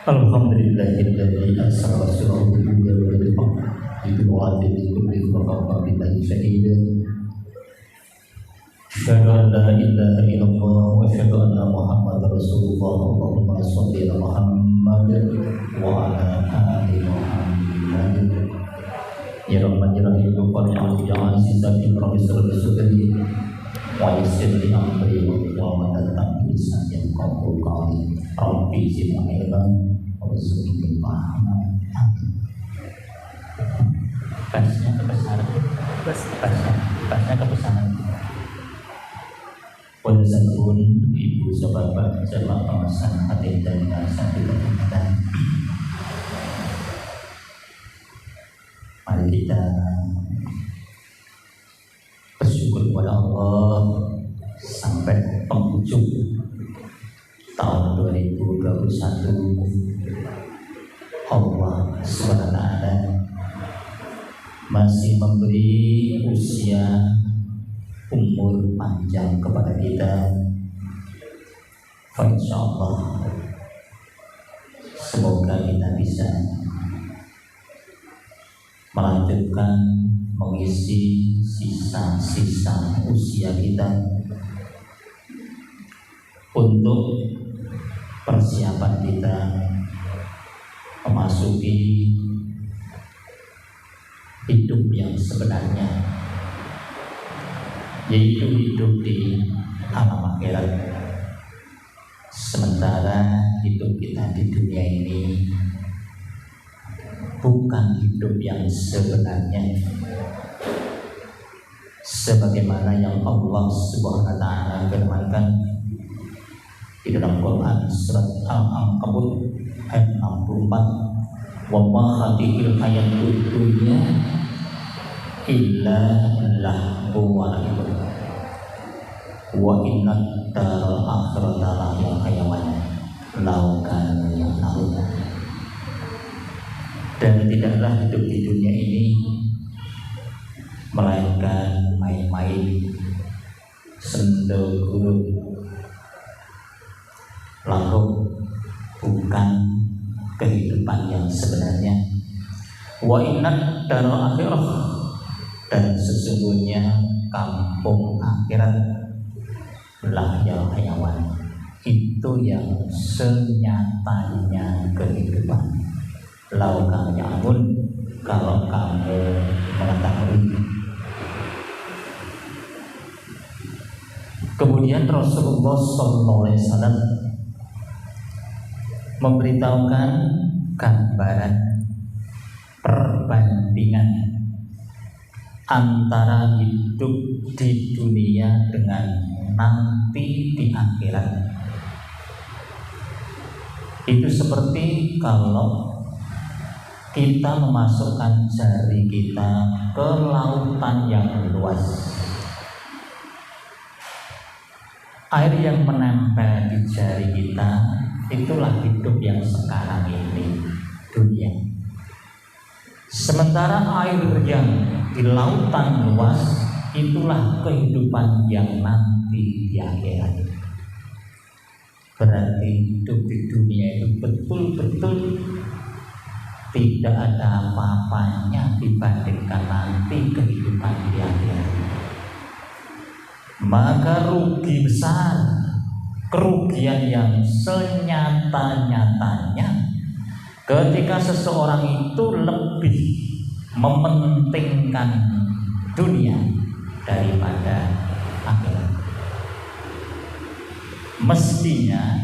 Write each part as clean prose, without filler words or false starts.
Alhamdulillahilladzi arsala rasulahu bil huda wa dinil haqq liyudhhirahu 'ala ad-dini kullih shahida. Asyhadu an la ilaha illallah wa asyhadu anna Muhammadar Rasulullah. Allahumma shalli ala Muhammad wa ala ali Muhammad. Ya Rahman ya Rahim, qul sisa rabbi sirri wa yassir li amri wa tatabi sayyid qabul qali rabbi zidni ilman wa zidni fahman. Pasnya kebesaran, pasnya kebesaran. Walaupun ibu sahabat jemaah pemesan hati dan rasa kita, mari kita bersyukur kepada Allah sampai penghujung tahun 2021. Allah SWT masih memberi usia umur panjang kepada kita. Insyaallah semoga kita bisa melanjutkan mengisi sisa-sisa usia kita untuk persiapan kita memasuki hidup yang sebenarnya, yaitu hidup di alam akhirat. Sementara hidup kita di dunia ini bukan hidup yang sebenarnya, sebagaimana yang Allah Subhanahu wa taala firmankan di dalam Quran surat Al-Ankabut ayat 64, wa ma hadhil hayatud dunya illa lahu wa la'ibun wa inna daral akhirata lahul hayawan law kanu ya'lamun. Dan tidaklah hidup di dunia ini melainkan main-main, sendoguru, lalu bukan kehidupan yang sebenarnya. Wa inna daral akhirah, dan sesungguhnya kampung akhirat lahul hayawan, itu yang senyatanya kehidupan. Lau kamu ya'lamun, kalau kamu mengetahui. Kemudian Rasulullah SAW memberitahukan gambaran perbandingan antara hidup di dunia dengan nanti di akhirat. Itu seperti kalau kita memasukkan jari kita ke lautan yang luas. Air yang menempel di jari kita, itulah hidup yang sekarang ini, dunia. Sementara air yang di lautan luas, itulah kehidupan yang nanti di akhirat. Berarti hidup di dunia itu betul-betul tidak ada apa-apanya dibandingkan nanti kehidupan di akhirat. Maka rugi besar, kerugian yang senyata-nyatanya ketika seseorang itu lebih mementingkan dunia daripada akhirat. Mestinya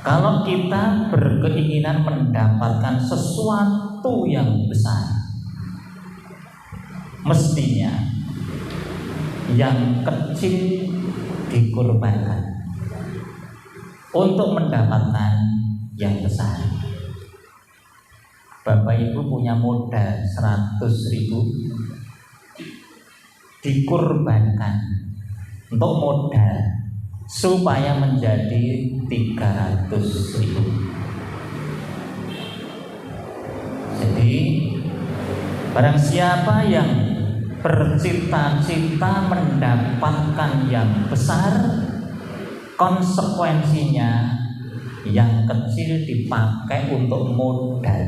kalau kita berkeinginan mendapatkan sesuatu yang besar, mestinya yang kecil dikorbankan untuk mendapatkan yang besar. Bapak Ibu punya modal 100.000, dikorbankan untuk modal supaya menjadi 300.000. Jadi barang siapa yang bercita-cita mendapatkan yang besar, konsekuensinya yang kecil dipakai untuk modal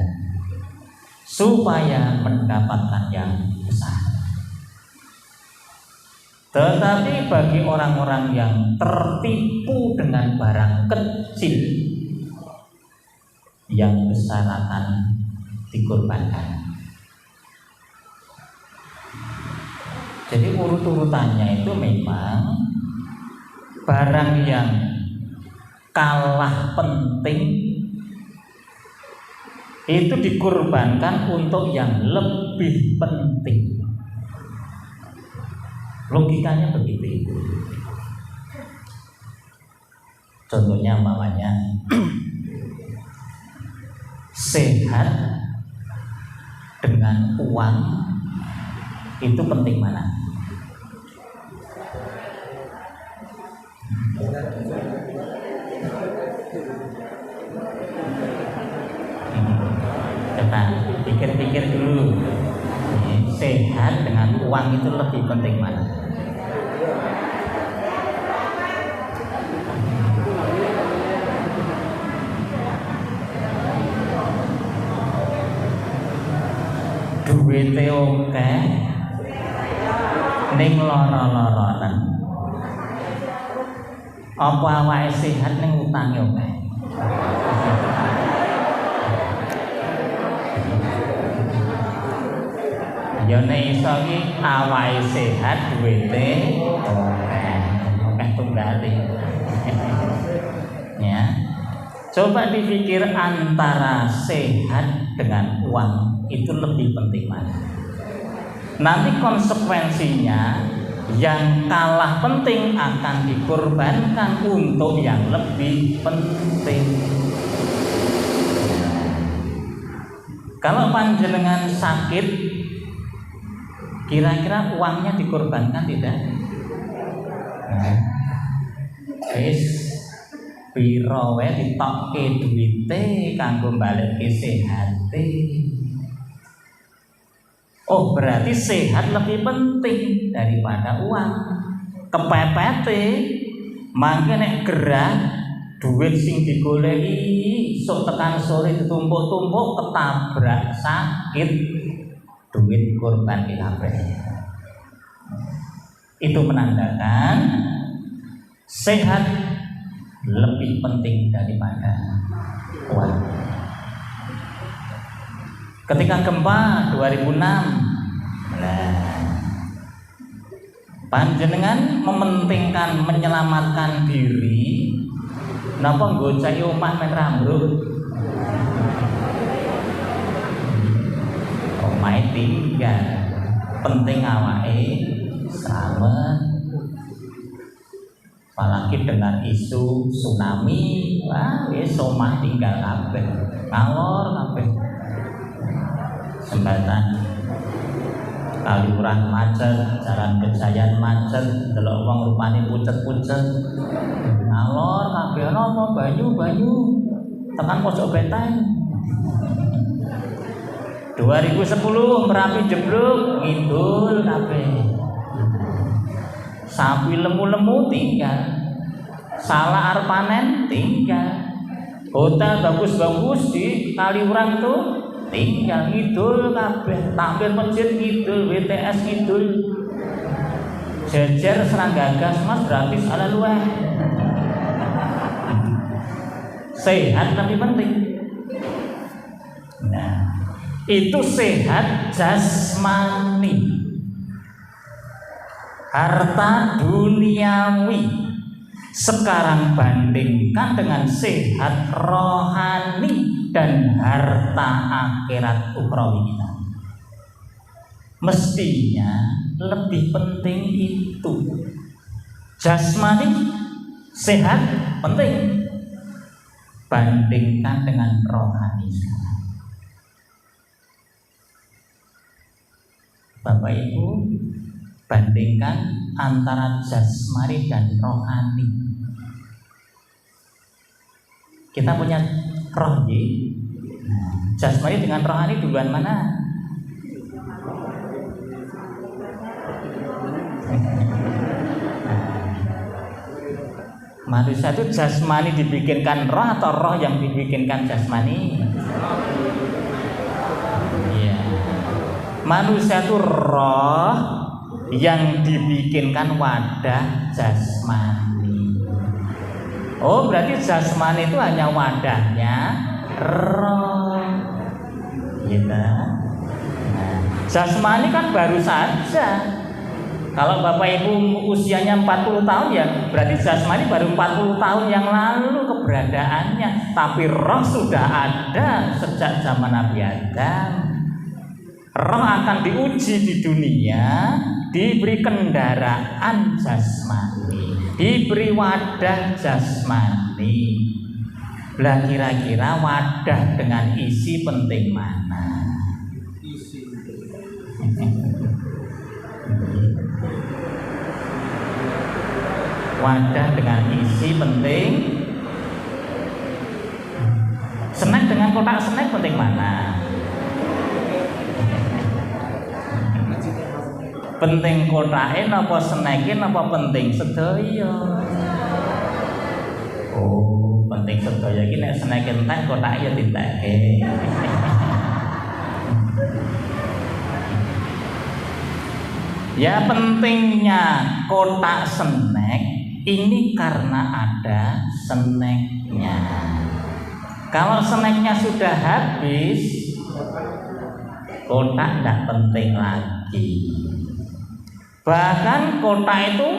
supaya mendapatkan yang besar. Tetapi bagi orang-orang yang tertipu dengan barang kecil, yang besar akan dikorbankan. Jadi urut-urutannya itu memang barang yang kalah penting itu dikorbankan untuk yang lebih penting. Logikanya begitu. Contohnya mamanya sehat dengan uang itu penting mana? Coba pikir-pikir dulu. Sehat dengan uang itu lebih penting mana? Duwite akeh ning lara-laranen. Apa awake sehat ning utange akeh? Ya nek iso iki awake sehat duwite akeh tunggale. Ya. Coba dipikir antara sehat dengan uang itu lebih penting mana? Nanti konsekuensinya yang kalah penting akan dikorbankan untuk yang lebih penting. Kalau panjenengan sakit, kira-kira uangnya dikorbankan tidak? Piro wae ditokke duwite kanggo balekke sehate. Oh, berarti sehat lebih penting daripada uang. Kepepete mangke nek gerah duit sing digoleki sok tekan sore ditumpuk-tumpuk ketabrak sakit, duit korban kabeh. Itu menandakan sehat lebih penting daripada uang. Ketika gempa 2006, panjenengan mementingkan menyelamatkan diri, napa nggocahi omah men rambruk? Omahe tinggal, penting awake selamat. Apalagi dengan isu tsunami, wah wis omah tinggal kabeh, ngalor kabeh. Sembatan Kaliurang macet, Jalan Kejayan macet, delok wong rupane pucet-pucet, ngalor kabeh napa banyu tekan pojok benteng. 2010 Merapi jeblok, ngidul kabeh. Sapi lemu-lemu tinggal, salah arep panen tinggal, hotel bagus-bagus di Kaliurang tuh tinggal, ngidul kabeh, tampil masjid ngidul, WTS ngidul, jejer serangga gas mas gratis ala luweh. Sehat lebih penting. Nah, itu sehat jasmani. Harta duniawi sekarang bandingkan dengan sehat rohani dan harta akhirat ukhrawi kita. Mestinya lebih penting itu. Jasmani sehat penting, bandingkan dengan rohani. Bapak Ibu, bandingkan antara jasmani dan rohani. Kita punya roh, jasmani dengan rohani duluan mana? Manusia itu jasmani dibikinkan roh atau roh yang dibikinkan jasmani? Iya. Manusia itu roh yang dibikinkan wadah jasmani. Oh, berarti jasmani itu hanya wadahnya roh. Gitu. Nah, jasmani kan baru saja. Kalau Bapak Ibu usianya 40 tahun ya berarti jasmani baru 40 tahun yang lalu keberadaannya. Tapi roh sudah ada sejak zaman Nabi Adam. Roh akan diuji di dunia, diberi kendaraan jasmani, diberi wadah jasmani. Lah kira-kira wadah dengan isi penting mana? Wadah dengan isi penting. Snack dengan kotak snack penting mana? Penting kotakin apa snackin apa penting sedaya? Oh, penting sedaya iki nek snackin teh kotak ya ditekke. Ya pentingnya kotak snack ini karena ada snacknya. Kalau snacknya sudah habis, kotak tidak penting lagi. Bahkan kotak itu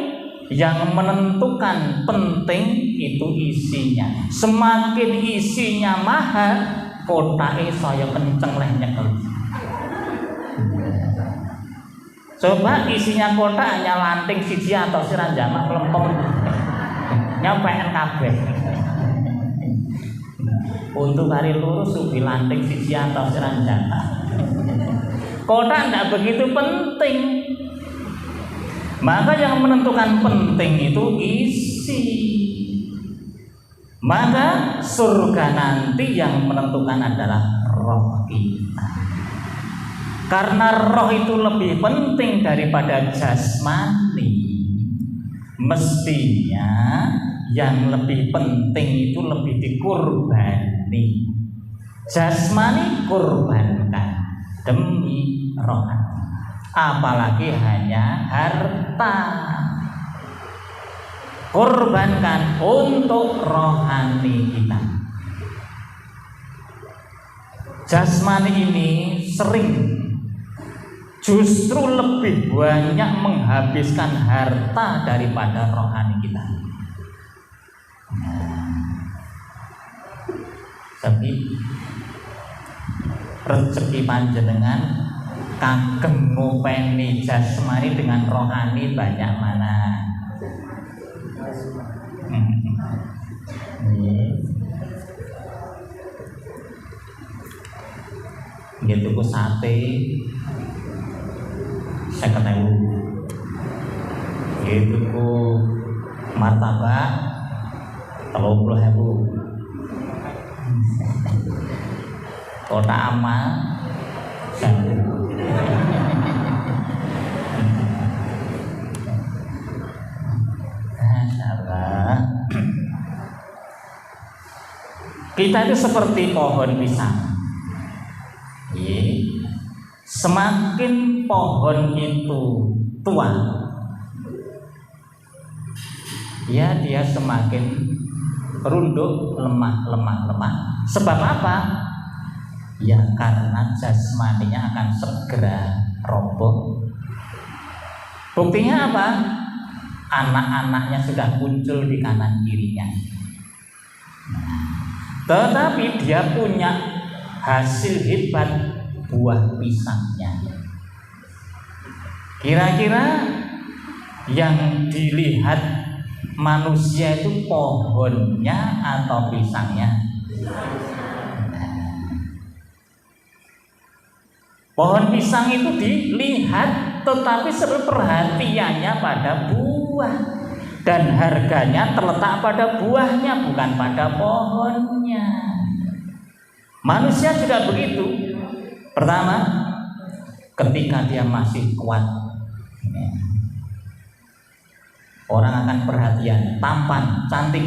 yang menentukan penting itu isinya. Semakin isinya mahal, kotaknya saya kenceng leh nyekel. Coba isinya kotak hanya lanting siji atau siran jamak melempem nyampein kabeh. Untuk hari lurus subi lanting siji atau siran jamak. Kotak tidak begitu penting. Maka yang menentukan penting itu isi. Maka surga nanti yang menentukan adalah roh kita. Karena roh itu lebih penting daripada jasmani. Mestinya yang lebih penting itu lebih dikurbani. Jasmani kurbankan demi rohani. Apalagi hanya harta, korbankan untuk rohani kita. Jasmani ini sering justru lebih banyak menghabiskan harta daripada rohani kita. Tapi rezeki panjenengan kagem ngopeni jasmani dengan rohani banyak mana? Gitu ku sate 50.000. Gitu ku martabak 30.000. Kota amal kita itu seperti pohon pisang. Semakin pohon itu tua, ya dia semakin runduk, lemah. Sebab apa? Ya karena jasmaninya akan segera roboh. Buktinya apa? Anak-anaknya sudah muncul di kanan kirinya. Tetapi dia punya hasil hebat, buah pisangnya. Kira-kira yang dilihat manusia itu pohonnya atau pisangnya? Pohon pisang itu dilihat, tetapi perhatiannya pada buah. Dan harganya terletak pada buahnya, bukan pada pohonnya. Manusia juga begitu. Pertama, ketika dia masih kuat, orang akan perhatian, tampan, cantik.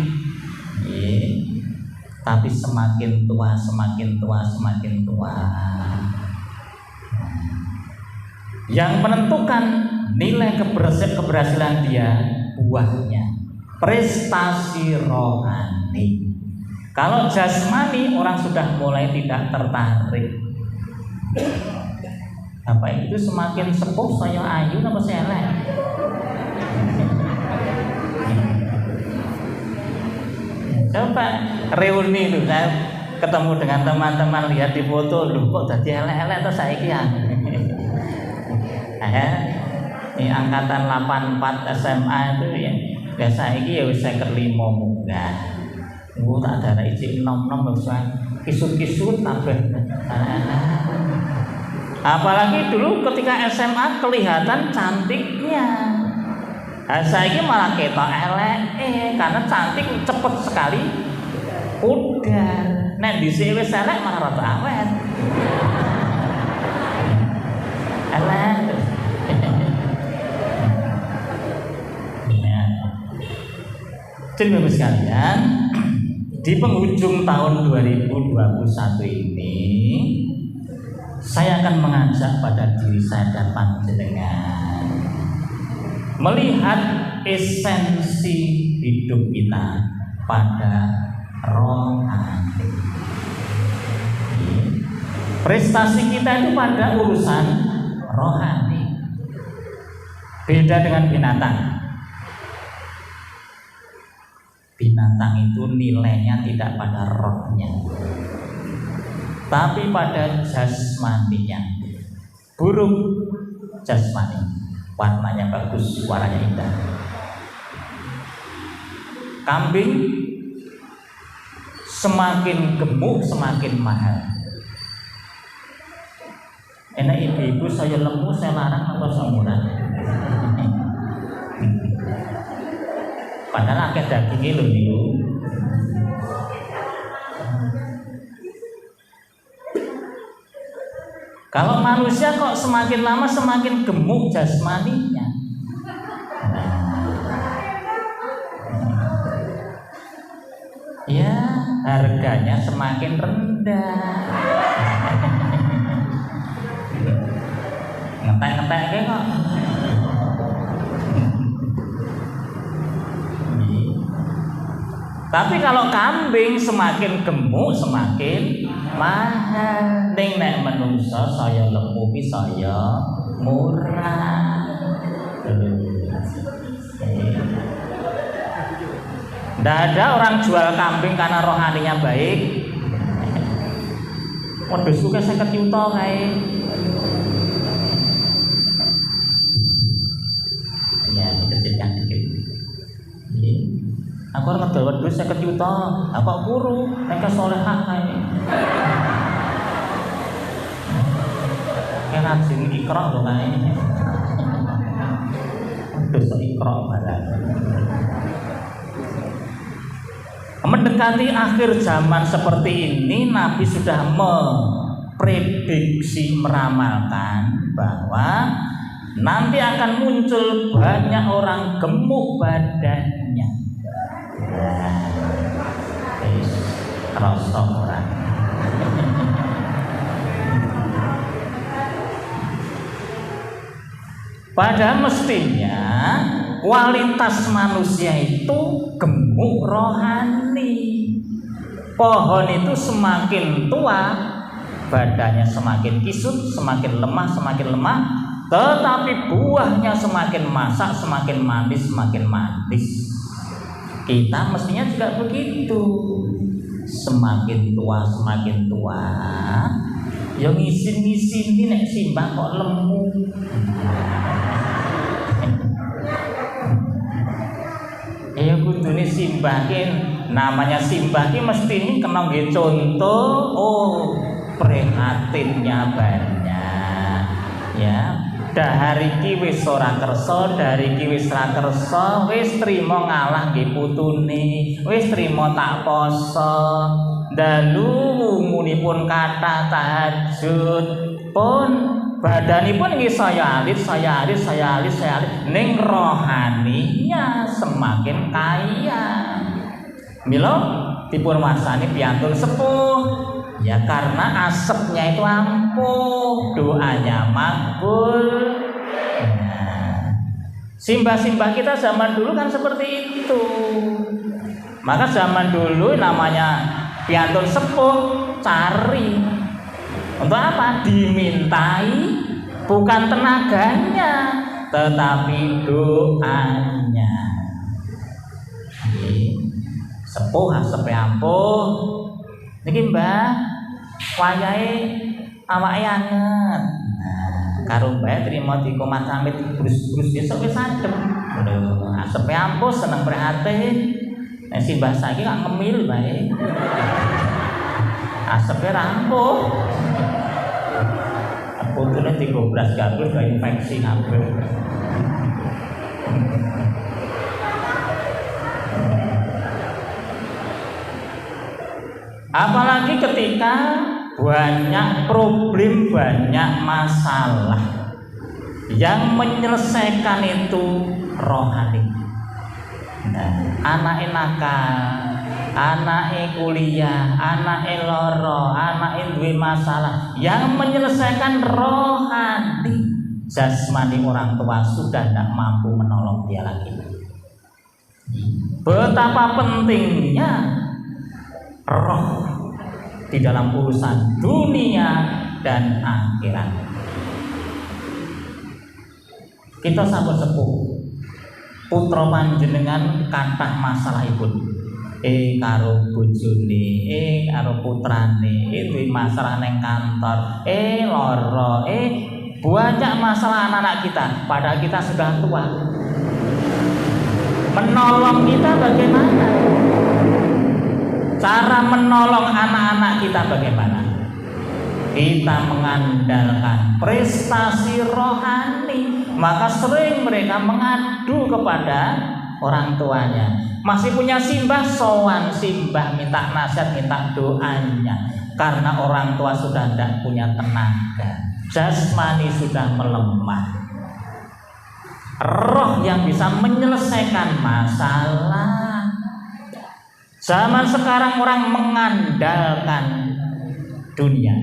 Tapi semakin tua, semakin tua, semakin tua. Yang menentukan nilai keberhasilan dia buahnya, prestasi rohani. Kalau jasmani orang sudah mulai tidak tertarik. Apa itu semakin sepuh saya ayu apa saya elek? Coba reuni itu saya ketemu dengan teman-teman, lihat di foto, loh kok jadi elek-elek terus saiki ya. Ini angkatan 84 SMA itu ya biasa iki ya wis 55 munggah. Tak ada isi nom-nom wis kisut-kisut kabeh. Apalagi dulu ketika SMA kelihatan cantiknya. Saiki malah ketok elek karena cantik cepet sekali pudar. Nek dhisik wis elek malah rada awet. Elek. Jadi Bapak sekalian, di penghujung tahun 2021 ini saya akan mengajak pada diri saya dan panjenengan melihat esensi hidup kita pada rohani. Prestasi kita itu pada urusan rohani. Beda dengan binatang. Binatang itu nilainya tidak pada rohnya, tapi pada jasmaninya. Burung jasmani, warnanya bagus, suaranya indah. Kambing semakin gemuk semakin mahal. Enak ibu-ibu saya lemu saya larang apa semuran. Padahal akeh dagingnya lho niku. Kalau manusia kok semakin lama semakin gemuk jasmaninya. Ya, harganya semakin rendah. Ngetek-ngetek kok. Tapi kalau kambing semakin gemuk semakin mahal. Ning nek menungso saya lemu ki saya murah. Ndak ada orang jual kambing karena rohaninya baik. Waduh suka 50 juta kae. Ya, kecil-kecil dikit. Aku orang ngedol wedhus 50 juta, apa guru, mereka solehah kayak. Kayak rajin ikrok loh kayak. Dosa ikrok barang. Mendekati akhir zaman seperti ini, Nabi sudah memprediksi, meramalkan bahwa nanti akan muncul banyak orang gemuk badannya. Rasa orang. Padahal mestinya kualitas manusia itu gemuk rohani. Pohon itu semakin tua, badannya semakin kisut, semakin lemah, tetapi buahnya semakin masak, semakin manis, Kita mestinya juga begitu. Semakin tua, yang ngisin ini nek simbah kok lemu. Ya kudune simbah ki, namanya simbah ki mesti ini kena nggih contoh. Prihatinnya banyak. Ya, dahar iki wis ora kersa, dahar iki wis ra kersa, wis trima ngalah nggih putune, wis trima tak poso. Dalu munipun kathah tahajud pun badanipun nggih saya alit ning rohaninya semakin kaya. Mila dipun wastani piantun sepuh ya karena asapnya itu ampuh, doanya makbul. Simbah-simbah kita zaman dulu kan seperti itu. Maka zaman dulu namanya piantun sepuh cari untuk apa? Dimintai bukan tenaganya tetapi doanya. Sepuh asepe ampuh. Niki Mbah wayahe awake anget. Karo Mbah trimo dikomat samit brus-brus esuk wis adem. Lho, asepe ampuh seneng prihatin. Nek simbah saiki kok ngemil bae. Asepe rampuh. Putune digobras gabus kaya infeksi kabeh. Apalagi ketika banyak problem, banyak masalah yang menyelesaikan itu rohani. Nah, anake nakal, anake kuliah, anake loro, anake duwe masalah, yang menyelesaikan rohani. Jasmani orang tua sudah tidak mampu menolong dia lagi. Betapa pentingnya roh di dalam urusan dunia dan akhirat. Kita sahabat sepuh, putra panjenengan kathah masalahipun. Karo bojone, karo putrane, duwe masalah neng kantor, lara, banyak masalah anak-anak kita. Padahal kita sudah tua. Menolong kita bagaimana? Cara menolong anak-anak kita bagaimana? Kita mengandalkan prestasi rohani, maka sering mereka mengadu kepada orang tuanya. Masih punya simbah, sowan simbah minta nasihat, minta doanya. Karena orang tua sudah tidak punya tenaga, jasmani sudah melemah. Roh yang bisa menyelesaikan masalah. Zaman sekarang orang mengandalkan dunia.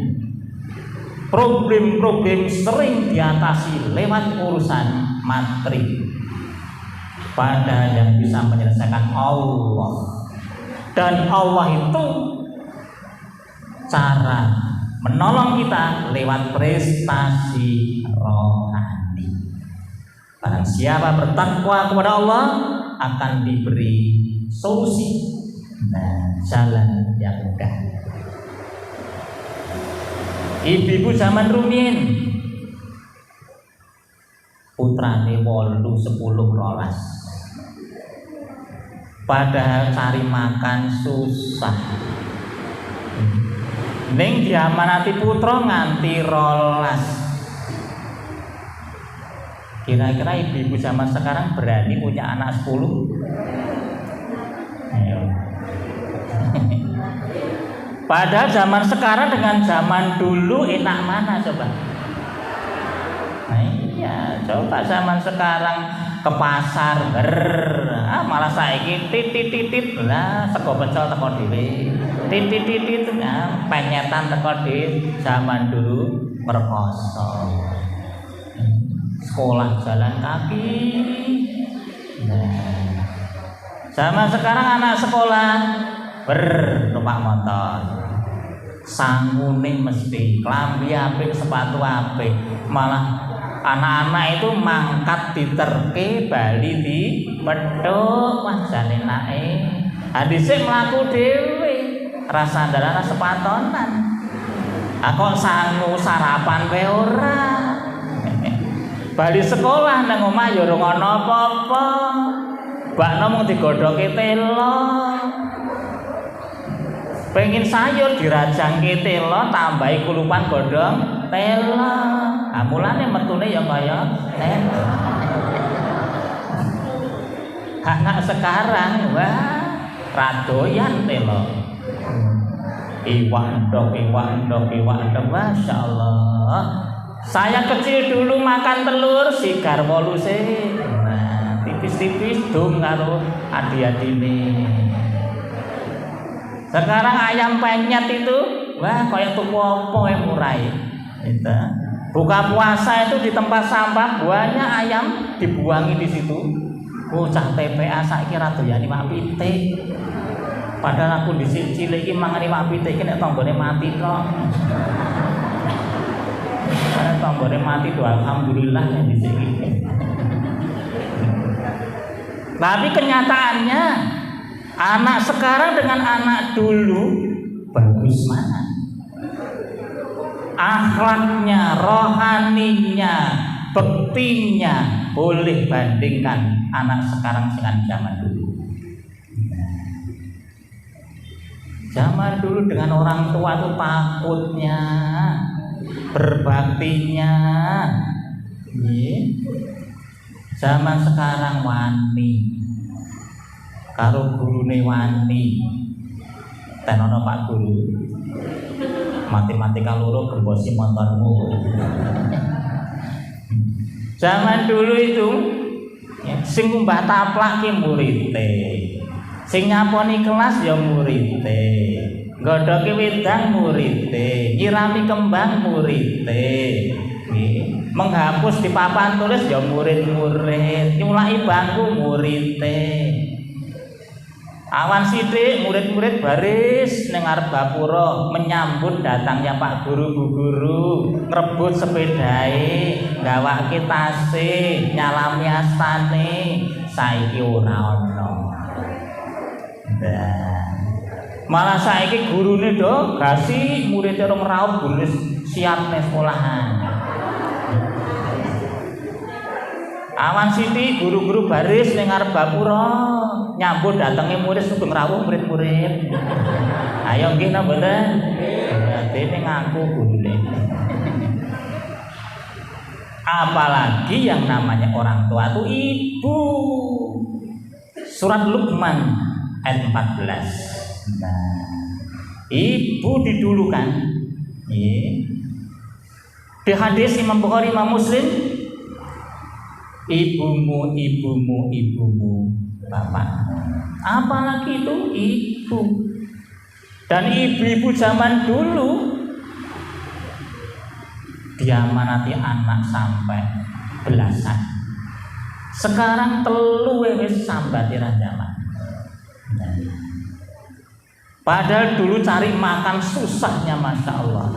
Problem-problem sering diatasi lewat urusan materi. Padahal yang bisa menyelesaikan Allah. Dan Allah itu cara menolong kita lewat prestasi rohani. Barang siapa bertakwa kepada Allah akan diberi solusi. Nah, jalan yang mudah. Ibu-ibu zaman rumiyin putrane 8, 10, 12. Padahal cari makan susah. Ning diamanati putra nganti 12. Kira-kira ibu-ibu zaman sekarang berani punya anak 10? Ayo. Padahal zaman sekarang dengan zaman dulu enak mana coba? Nah iya, coba zaman sekarang ke pasar malah saiki titit lah sego pecel teko dhewe. Titit penyetan teko dhewe. Zaman dulu merkoso. Sekolah jalan kaki. Nah, zaman sekarang anak sekolah numpak motor, sangune mesti klambi apik, sepatu apik. Malah anak-anak itu mangkat diterke, bali di medhok, wah jane enake. Dhisik mlaku dhewe, rasa andalane sepatonan. Kok sangu sarapan wae ora. Bali sekolah nang omah ya ora ono apa-apa. Bakno mung digodhoke telo. Pengen sayur dirajangke telo, tambahi kulupan godhong telo. Mulane metune ya kaya telo. Anak sekarang wah radoyan telo. Iwak ndok, masyaallah. Saya kecil dulu makan telur sigar 8 sik. Nah, tipis-tipis dong karo adi-adine. Sekarang ayam penyet itu, wah kayak tuku apa yang murah itu. Buka puasa itu di tempat sampah banyak ayam dibuangi di situ. Bocah TPA saiki ra doyan iwak pitik. Padahal aku dhisik cilik iki mangan iwak pitik iki nek tanggane mati kok. Nek tanggane mati do alhamdulillah nek dhisik iki. Tapi kenyataannya anak sekarang dengan anak dulu bagus mana? Akhlaknya, rohaninya, bektinya boleh bandingkan anak sekarang dengan zaman dulu. Zaman dulu dengan orang tua itu takutnya, berbaktinya. Zaman sekarang wani, karo gurune wani. Tenono Pak Guru, matematika loro gembosi motormu. Zaman dulu itu sing ngumbah taplak ki murite, sing nyaponi kelas ya murite, nggodhoke wedang murite, nyirami kembang murite, menghapus di papan tulis ya murid-murid, nyulaki bangku murite. Awan sithik murid-murid baris ning ngarep gapura menyambut datangnya Pak Guru Bu Guru, ngrebut sepedae, gawake tase, nyalami astane, saiki ora ana. Malah saiki gurune do gasi murid rong raut gurune siap ning sekolahan. Awan sithik guru-guru baris ning ngarep gapura nyambut datangnya murid sugeng rawuh murid-murid. Ayo nggih napa mboten? Dene ngaku gurune. Apalagi yang namanya orang tua itu ibu. Surat Luqman ayat 14. Nah, ibu didulukan. Di hadis Imam Bukhari, Imam Muslim, ibumu, ibumu, ibumu, bapak. Apalagi itu ibu. Dan ibu-ibu zaman dulu diamanati anak sampai belasan. Sekarang telu wis sambatiran zaman. Padahal dulu cari makan susahnya, Masya Allah.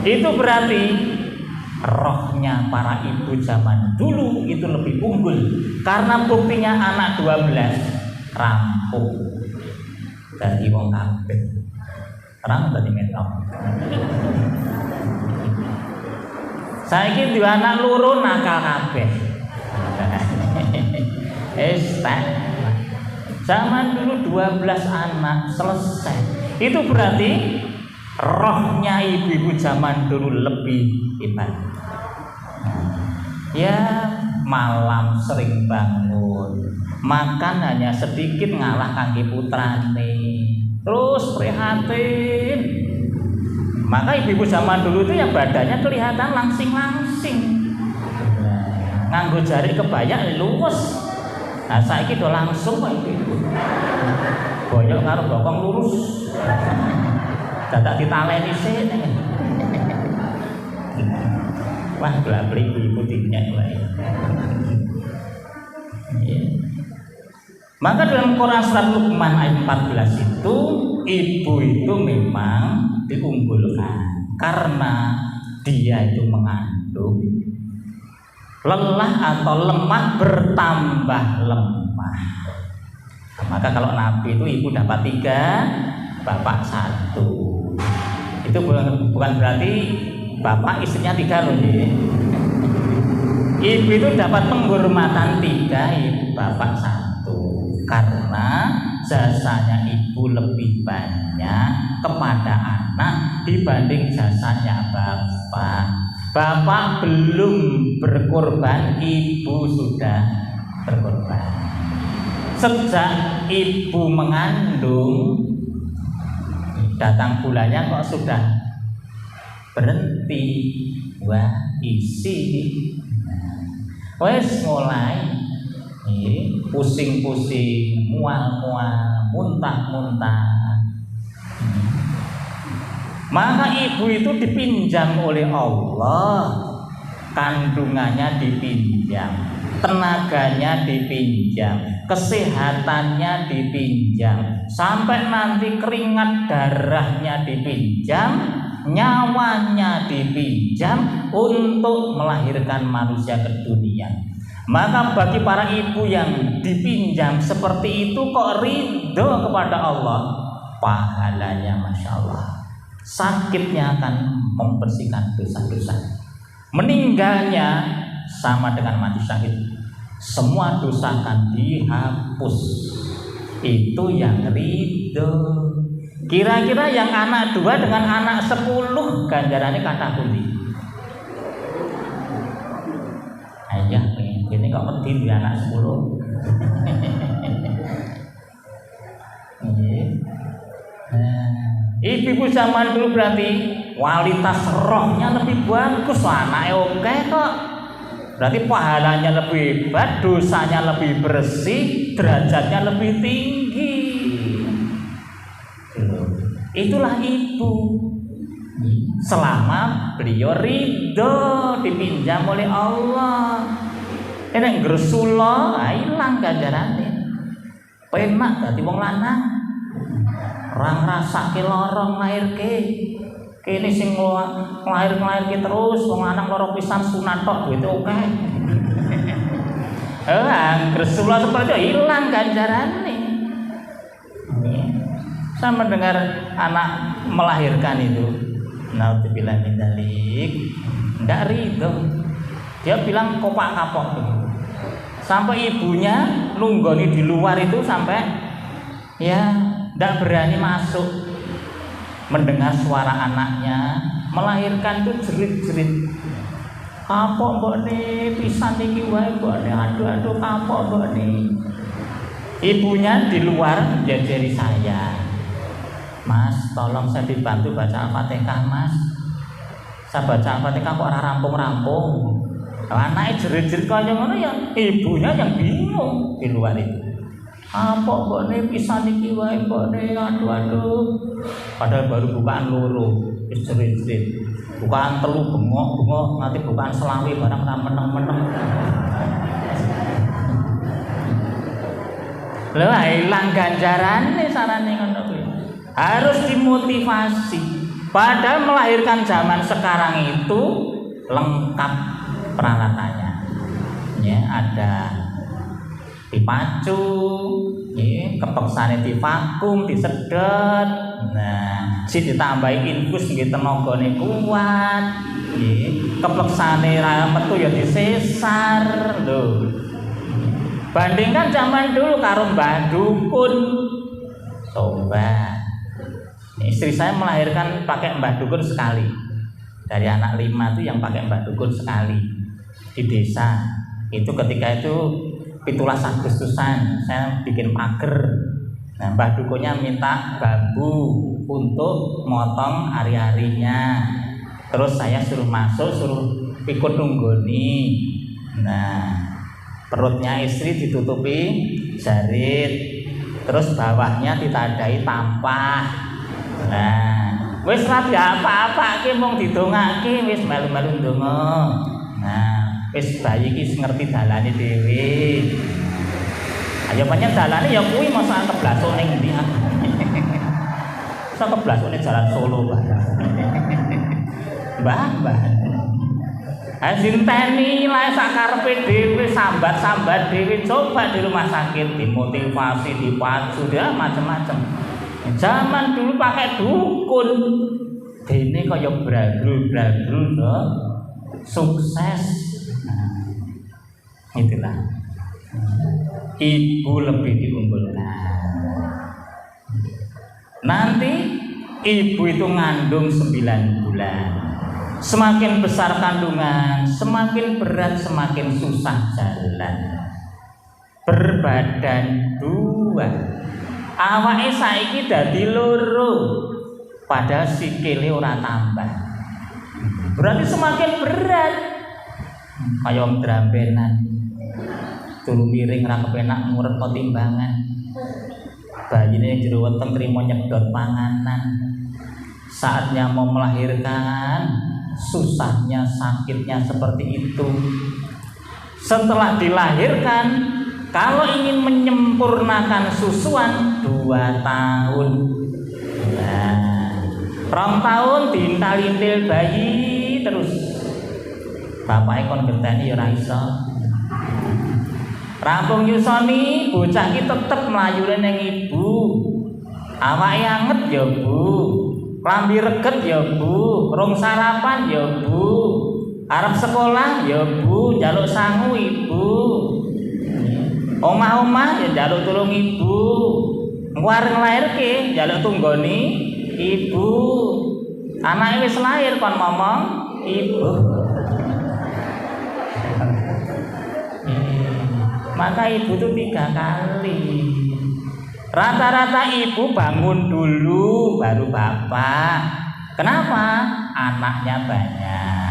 Itu berarti rohnya para ibu zaman dulu itu lebih unggul. Karena buktinya anak 12 rampung dari wong kabeh. Terang dari metok. Saiki dua anak loro nakal kabeh. Zaman dulu 12 anak selesai. Itu berarti rohnya ibu-ibu zaman dulu lebih hebat. Ya, malam sering bangun, makan hanya sedikit ngalah kangge putrane. Terus prihatin. Maka ibu-ibu zaman dulu itu ya badannya kelihatan langsing-langsing. Nganggo jari kebaya luwes. Nah, saiki do langsung kok ibu. Boyok karo bokong lurus. Dadak ditaleni sik. Wah, beli ibu dinyak wae. Maka dalam Quran surat Luqman ayat 14 itu ibu itu memang diunggulkan karena dia itu mengandung lelah atau lemah bertambah lemah. Maka kalau Nabi itu ibu dapat 3, bapak 1. Itu bukan berarti bapak istrinya 3 loh. Ibu itu dapat penghormatan 3, bapak 1. Karena jasanya ibu lebih banyak kepada anak dibanding jasanya bapak. Bapak belum berkorban, ibu sudah berkorban. Sejak ibu mengandung, datang bulannya kok sudah berhenti, wah isi. Wes mulai pusing-pusing, mual-mual, muntah-muntah. Maka ibu itu dipinjam oleh Allah, kandungannya dipinjam, tenaganya dipinjam, kesehatannya dipinjam, sampai nanti keringat darahnya dipinjam, nyawanya dipinjam untuk melahirkan manusia ke dunia. Maka bagi para ibu yang dipinjam seperti itu kok ridho kepada Allah, pahalanya Masya Allah. Sakitnya akan membersihkan dosa-dosa. Meninggalnya sama dengan mati syahid. Semua dosa akan dihapus. Itu yang ridho. Kira-kira yang anak 2 dengan anak 10 ganjarannya kata pundi? Ayah ini kok medhi anak 10. Ibu zaman dulu berarti kualitas rohnya lebih bagus, anaknya oke kok. Berarti pahalanya lebih hebat, dosanya lebih bersih, derajatnya lebih tinggi. Itulah ibu. Selama beliau ridho dipinjam oleh Allah. Nek gresula ilang ganjarane. Penak dadi wong lanang. Orang rasake lorong lahirke. Kene sing lahir-lahirke terus wong lanang loro pisan sunat tok duwite akeh. Gresula seperti itu hilang ganjarane. Saya mendengar anak melahirkan itu, naudzubillah min dzalik, ndak ridho. Dia bilang kopak kapok begitu. Sampai ibunya nunggoni di luar itu sampai ya ndak berani masuk. Mendengar suara anaknya melahirkan itu jerit-jerit. Kapok mbokne pisan iki wae mbokne, aduh kapok mbokne. Ibunya di luar jajari saya. Mas, tolong saya dibantu baca Al-Fatihah, Mas. Saya baca Al-Fatihah kok ora rampung-rampung. Anaknya jerit-jerit kaya ngono ya, ibunya yang bingung di luar itu. Apa mbokne pisan iki wae mbokne, aduh. Padahal baru bukaan loro, wis jerit-jerit. Bukaan telu bengok-bengok, nanti bukaan selawi barang ra meneng-meneng. Lha ilang ganjarane sarane ngono kuwi. Harus dimotivasi. Padahal melahirkan zaman sekarang itu lengkap peralatannya. Ya, ada dipacu, ya, kepeksane divakum, disedot. Nah, si ditambahi infus nggih tenagane kuat. Ya, kepeksane ra metu ya disesar lho. Bandingkan zaman dulu karo Mbah Dukun. Coba. Istri saya melahirkan pakai Mbah Dukun sekali. Dari anak 5 itu yang pakai Mbah Dukun sekali di desa. Itu ketika itu 17 Agustusan saya bikin pager. Nah, Mbah Dukunnya minta bambu untuk motong ari-arinya. Terus saya suruh masuk, suruh ikut nunggoni. Nah, perutnya istri ditutupi jarit. Terus bawahnya ditandai tampah. Nah, wis ra apa-apa ki mung didongake wis melu-melu ndonga. Nah, wis bayi ki ngerti dalane dhewe. Ayo pancen dalane ya kuwi masa keblasok ning ndi. Sak keblasok ning Jalan Solo, Mbah. Mbah. Azinteni lae sakarepe dhewe, sambat-sambat dhewe, coba di rumah sakit dimotivasi, dipacu, ya macam-macam. Zaman dulu pakai dukun, dene kaya bragul-bragul to, sukses. Nah, itulah. Ibu lebih diunggulkan. Nanti ibu itu ngandung 9 bulan. Semakin besar kandungan, semakin berat, semakin susah jalan. Berbadan 2. Awake saiki dadi loro. Padahal sikile ora tambah. Berarti semakin berat. Kayak om drambenan. Turu miring ra kepenak ngurut timbangan. Bayine jero weteng trimo nyedot panganan. Saatnya mau melahirkan, susahnya, sakitnya seperti itu. Setelah dilahirkan, kalau ingin menyempurnakan susuan 2 tahun. Nah, 2 tahun diintal-intil bayi terus. Bapake kon ngerteni ya ora iso. Rampung nyusoni, bocah iki tetep mlayune ning ibu. Awake anget ya, Bu. Klambi reget ya, Bu. Rong sarapan ya, Bu. Arep sekolah ya, Bu. Njaluk sangu Ibu. Omah-omah ya njaluk tulung Ibu. Engko arep nglairke njaluk tunggoni Ibu. Anake wis lair kon ngomong Ibu. Maka ibu itu 3 kali. Rata-rata ibu bangun dulu baru bapak. Kenapa? Anaknya banyak.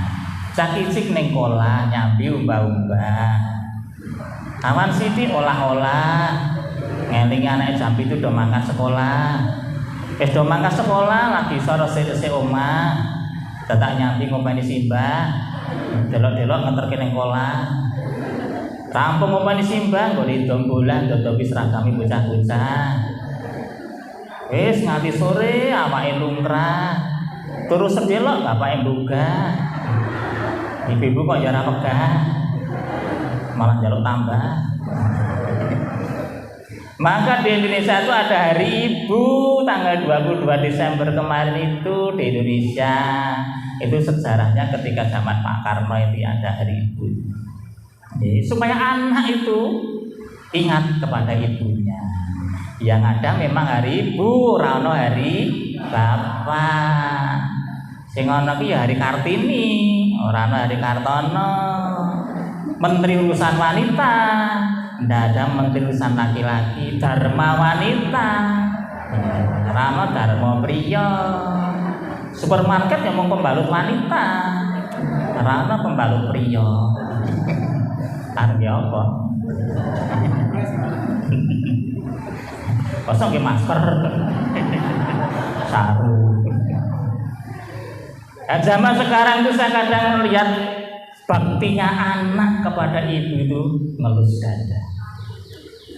Cak-icik ning kolah nyambi umbah-umbah. Awan sithik olah-olah. Ngelingi anak jambi itu udah mangkat sekolah. Wis do mangkat sekolah lagi sore sik omah. Dadak nyambi ngopeni simbah. Delok-delok ngeterke ning kolah. Rampung ngopeni simbah nggo dombolan dodowi seragami bocah-bocah. Wis nganti sore awake lumrah. Turu sedelok bapake mbugah. Ibu-ibu kok ya ora pegah. Malah njaluk tambah. Maka di Indonesia itu ada hari ibu tanggal 22 Desember kemarin itu di Indonesia. Itu sejarahnya ketika zaman Pak Karno itu ada hari ibu. Jadi, supaya anak itu ingat kepada ibunya. Yang ada memang hari ibu, ora ono hari bapak. Sing ono ki ya hari Kartini, ora ono hari Kartono. Menteri urusan wanita, ndak ada menteri urusan laki-laki. Dharma wanita, Rama Dharma pria. Supermarket yang mau pembalut wanita, Rama pembalut pria. Targe apa? Kosong ke masker, sarung. Zaman sekarang itu saya kadang melihat baktinya anak kepada ibu itu ngelus dada.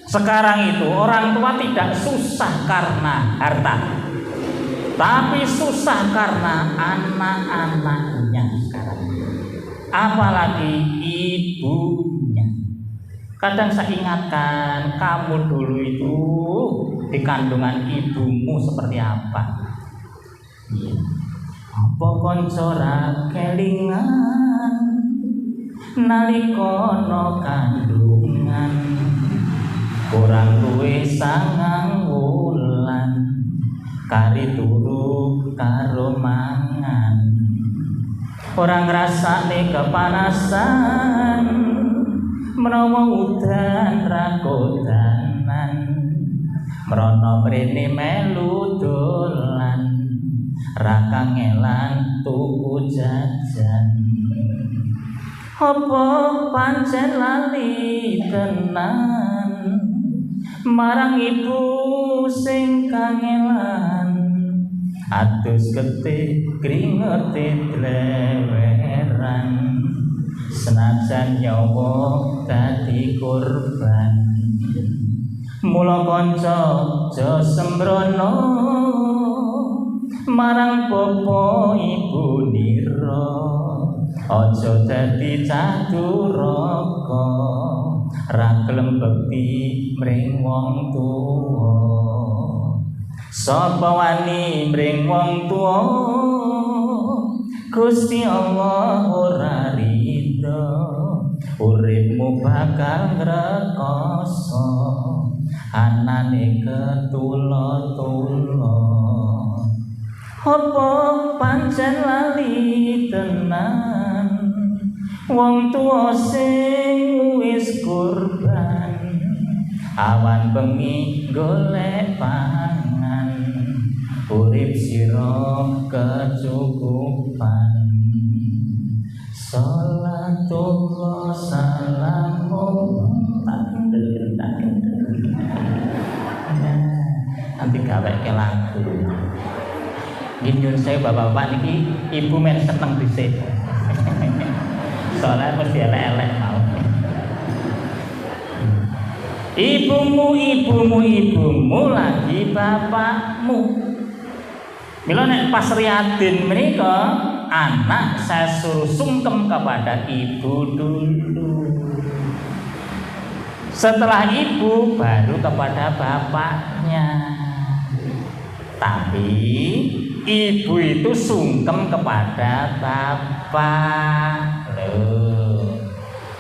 Sekarang itu orang tua tidak susah karena harta, tapi susah karena anak-anaknya sekarang. Apalagi ibunya. Kadang saya ingatkan, kamu dulu itu di kandungan ibumu seperti apa? Apa kanca ra kelingan nalika ana kandungan kurang luwih 9 wulan kari turu karo mangan ora ngrasakne kepanasan menawa udan ra kodanan mrono mrene melu dolan ra kangelan tuku jajan apa pancen lali tenan marang ibu sing kangelan atus getih kringete dleweran senajan nyawa dadi korban mula kanca aja sembrono marang bapa ibu nira aja dadi cah duraka ra gelem bekti mring wong tuwa sapa wani mring wong tuwa Gusti Allah ora ridho uripmu bakal ngrekoso anane ketula-tula apa pancen lali tenan wong tuwa sing wis kurban awan bengi golek pangan urip sira kecukupan nanti gawe ke lagu. Nyun saya bapak-bapak niki ibu men seneng dhisik. Soalnya mesti elek-elek mau. Ibumu lagi bapakmu. Mila nek pas riadin menika anak saya suruh sungkem kepada ibu dulu. Setelah ibu baru kepada bapaknya. Tapi ibu itu sungkem kepada bapak. Loh.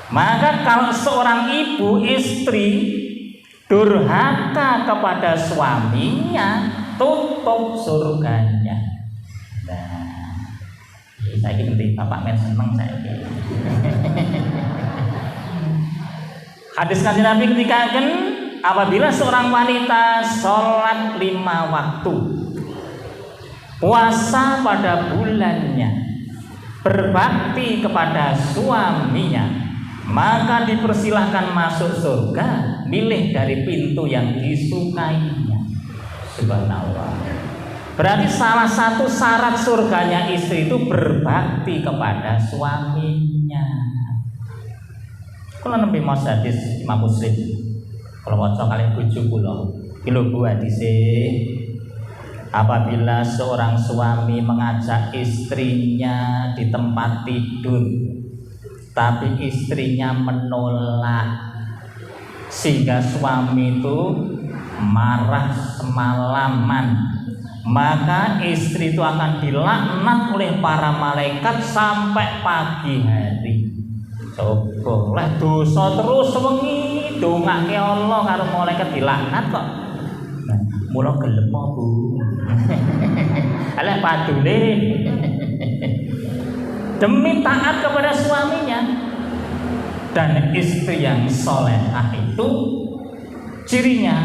Maka kalau seorang ibu istri durhaka kepada suaminya, tutup surganya. Nah, saya ngerti bapak men seneng saya. Hadis Kanjeng Nabi ketika apabila seorang wanita sholat 5 waktu, puasa pada bulannya, berbakti kepada suaminya, maka dipersilahkan masuk surga, milih dari pintu yang disukainya. Subhanallah. Berarti salah satu syarat surganya istri itu berbakti kepada suaminya. Kalau nembe mas hadis Imam Muslim, kalau waca kali bojo kula, iki lho Bu hadise, apabila seorang suami mengajak istrinya di tempat tidur, tapi istrinya menolak, sehingga suami itu marah semalaman, maka istri itu akan dilaknat oleh para malaikat sampai pagi hari. Coba lah dosa terus wengi dongake Allah karo malaikat dilaknat kok. Nah, mula gelem Bu. Alah padune demi taat kepada suaminya. Dan istri yang solehah itu cirinya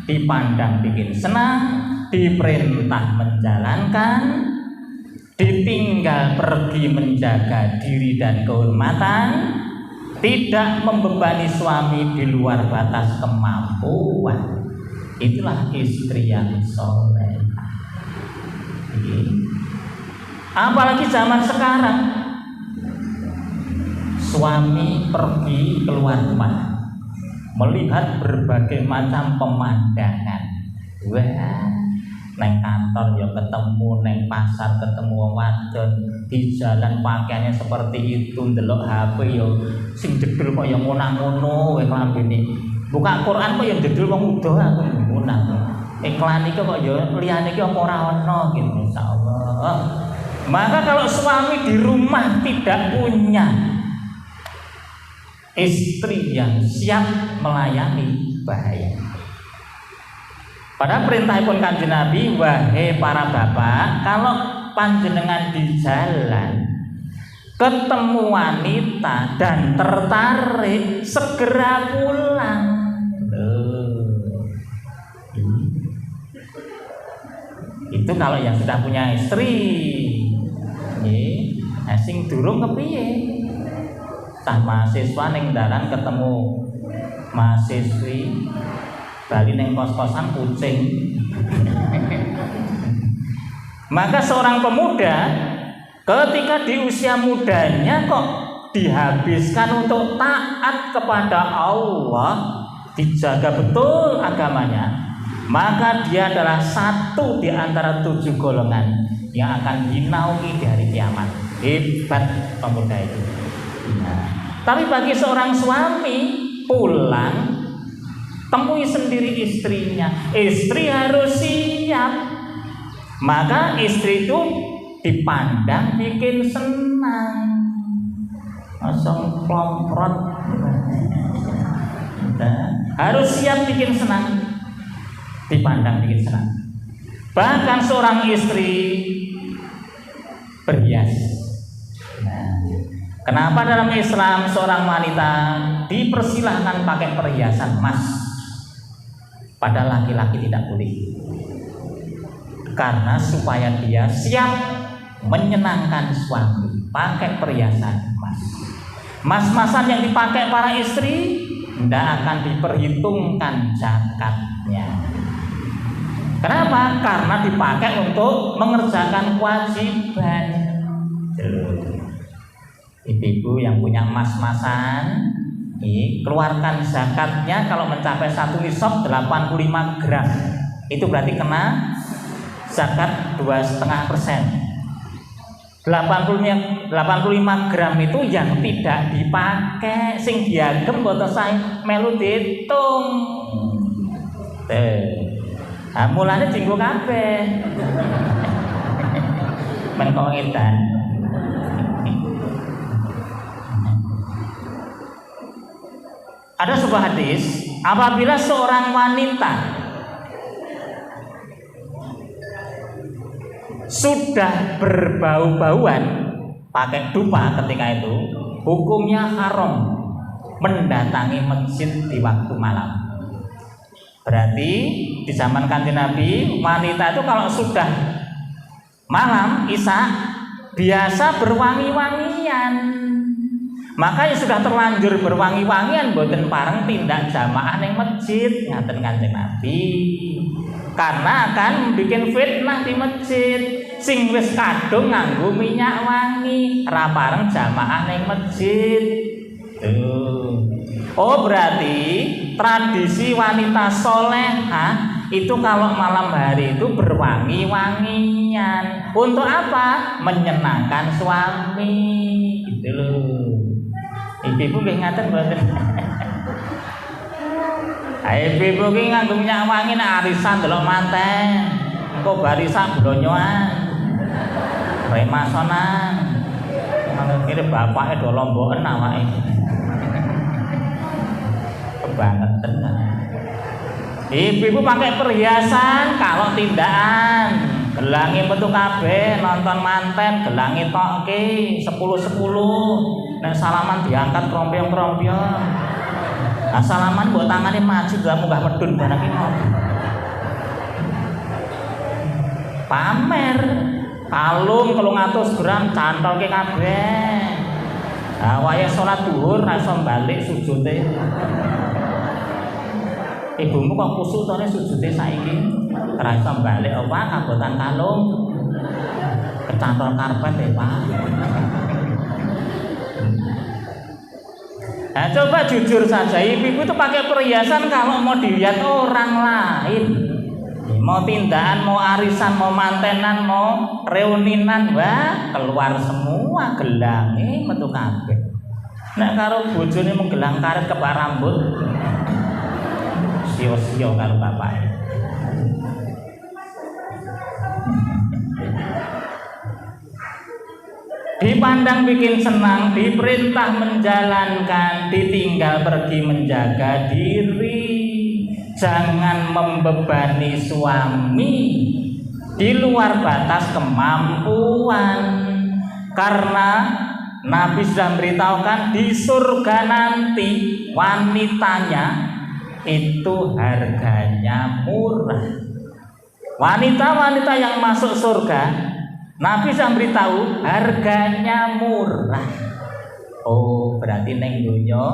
dipandang bikin senang, diperintah menjalankan, ditinggal pergi menjaga diri dan kehormatan, tidak membebani suami di luar batas kemampuan. Itulah istri yang soleh. Apalagi zaman sekarang, suami pergi keluar rumah melihat berbagai macam pemandangan. Wah, neng kantor ya ketemu, neng pasar ketemu wong wadon, di jalan pakaiannya seperti itu, ndelok HP ya sing jedul kok ya ngono-ngono wae klambine. Buka Quran kok ya jedul wong udo aku ngunang. Iklan iki kok ya liyane iki apa ora ono gitu insyaallah. Maka kalau suami di rumah tidak punya istri yang siap melayani, bahaya. Pada perintah pun Kanjeng Nabi, wahai para bapak, kalau panjenengan di jalan ketemu wanita dan tertarik, segera pulang. Itu kalau yang sudah punya istri. Sing durung kepiye? Tah mahasiswa ning dalan ketemu mahasiswi bali neng kos-kosan kucing. Maka seorang pemuda ketika di usia mudanya kok dihabiskan untuk taat kepada Allah, dijaga betul agamanya, maka dia adalah satu di antara 7 golongan yang akan dinaungi di hari kiamat. Hebat pemuda itu. Nah, tapi bagi seorang suami pulang temui sendiri istrinya. Istri harus siap. Maka istri itu dipandang bikin senang. Langsung klomprot. Harus siap bikin senang. Dipandang bikin senang. Bahkan seorang istri berhias. Kenapa dalam Islam seorang wanita dipersilahkan pakai perhiasan emas, pada laki-laki tidak boleh? Karena supaya dia siap menyenangkan suami, pakai perhiasan emas. Mas-masan yang dipakai para istri tidak akan diperhitungkan zakatnya. Kenapa? Karena dipakai untuk mengerjakan kewajiban. Ibu-ibu yang punya mas-masan, keluarkan zakatnya kalau mencapai 1 nisab 85 gram. Itu berarti kena zakat 2,5%. 85 gram itu yang tidak dipakai, sing diagem boten sae melu diitung. Nah, mulane jinggo kabeh. Men kok edan. Ada sebuah hadis, apabila seorang wanita sudah berbau-bauan pakai dupa ketika itu, hukumnya haram mendatangi masjid di waktu malam. Berarti di zaman Kanjeng Nabi, wanita itu kalau sudah malam isya biasa berwangi-wangian. Maka yang sudah terlanjur berwangi-wangian boten pareng tindak jamaah ning masjid, ngaten Kanjeng Nabi. Karena akan bikin fitnah di masjid. Sing wis kadung nganggo minyak wangi, ora pareng jamaah ning masjid. Oh, berarti tradisi wanita solehah itu kalau malam hari itu berwangi-wangian. Untuk apa? Menyenangkan suami. Gitu loh. Ibu-ibu nggih ngaten mboten? Ibu-ibu ki nganggo minyak wangi nek arisan delok manten. Engko barisan blonyoan. Remasonan. Kira bapake do lomboken awake. Kebangetan. Ibu-ibu pakai perhiasan kalau tindakan. Gelangi metu kabeh nonton manten, gelangi tokke 10-10. Nek salaman diangkat krompiong-krompiong. Nah, salaman mbok tangane maju gak munggah medun barang iki. Pamer kalung 300 gram cantolke kabeh. Nah, waya salat zuhur ra iso balik sujute. Ibumu kok kusuk tone sujute saiki. Ra iso balik apa kabotan kalung. Kecantol karpet ya, Pak. Nah, coba jujur saja, ibu-ibu itu pakai perhiasan kalau mau dilihat orang lain. Mau tindakan, mau arisan, mau mantenan, mau reuninan, wah keluar semua gelange metu kabeh. Nek karo bojone menggelang karet kebak rambut, sio-sio karo bapake. Dipandang bikin senang, diperintah menjalankan, ditinggal pergi menjaga diri. Jangan membebani suami di luar batas kemampuan. Karena Nabi sudah memberitahukan di surga nanti wanitanya itu harganya murah. Wanita-wanita yang masuk surga Nabi sudah beritahu harganya murah. Oh, berarti neng dunya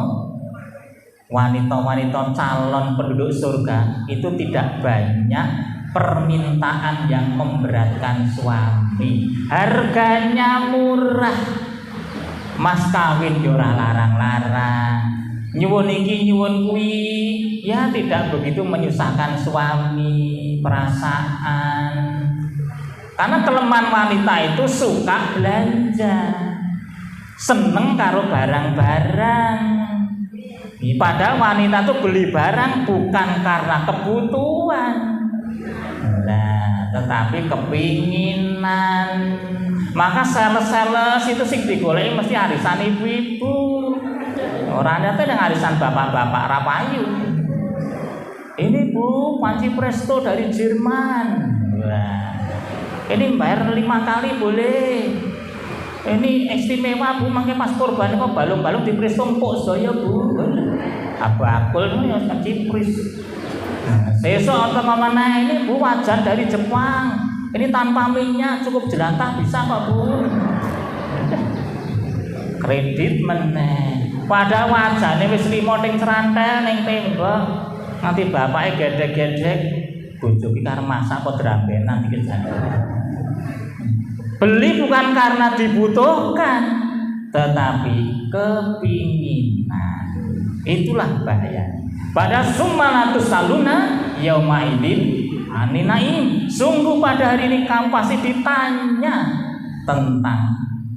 wanita-wanita calon penduduk surga itu tidak banyak permintaan yang memberatkan suami. Harganya murah. Mas kawin yo ora larang-larang. Nyuwun iki nyuwun kuwi, ya tidak begitu menyusahkan suami, perasaan. Karena kelemahan wanita itu suka belanja, seneng karo barang-barang. Padahal wanita itu beli barang bukan karena kebutuhan, nah, tetapi kepinginan. Maka sales-sales itu sing digoleki mesti arisan ibu-ibu. Orang ada yang arisan bapak-bapak rapayu. Ini Bu, panci presto dari Jerman. Nah, ini bayar 5 kali boleh. Ini istimewa Bu, mangke pas kurban kok balung-balung di presto empuk saya Bu. Abakul ya kecipris. Sesuk atau mana ini Bu, wajan dari Jepang. Ini tanpa minyak, cukup jelantah bisa kok Bu. Kredit meneh. Padahal wajane wis limo ning cerantel ning tembok. Nanti bapake gedek-gedek, bojo ki karep masak kok drambenan iki jane. Beli bukan karena dibutuhkan, tetapi kepinginan. Itulah bahaya. Pada summalatus saluna yauma idin aninaim. Sungguh pada hari ini kamu pasti ditanya tentang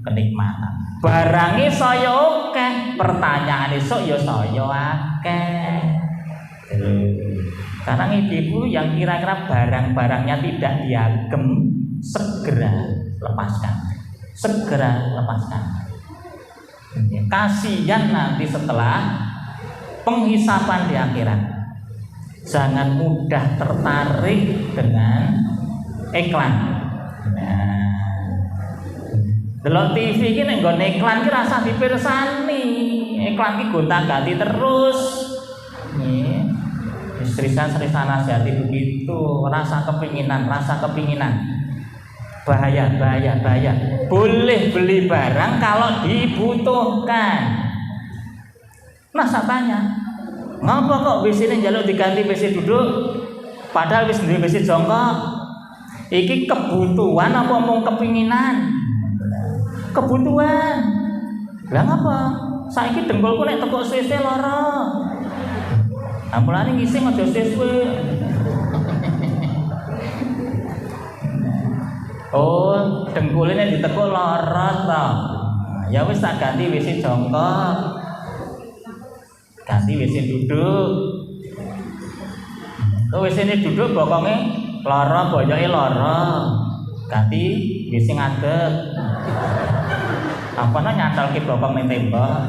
kenikmatan. Barangnya saya oke, pertanyaan esok ya saya akeh. Sekarang ibu yang kira-kira barang-barangnya tidak diagem, segera lepaskan, segera lepaskan. Kasihan nanti setelah penghisapan di akhirat. Jangan mudah tertarik dengan iklan. Delok TV iki nek nggon iklan ki rasa dipirsani. Iklan ki gonta-ganti terus. Nih. Istri saya nasihati begitu, rasa kepinginan. Bahaya. Boleh beli barang kalau dibutuhkan. Nah, saya tanya, ngapa kok WC ini njaluk diganti WC duduk? Padahal wis duwe WC jongkok. Iki kebutuhan apa mung kepinginan? Kebutuhan. Lah ngapa? Saiki dengkulku nek tekuk suwe lara. Ampulane ngising aja suwe. Oh, dengkule nek ditekuk lara ta. Ya wis tak ganti WC jongkok. Ganti WC duduk. Kok WC ini duduk bokonge lara, boyoke lara. Ganti WC ngadeg. Apa nyantol ke bokong ning tembok.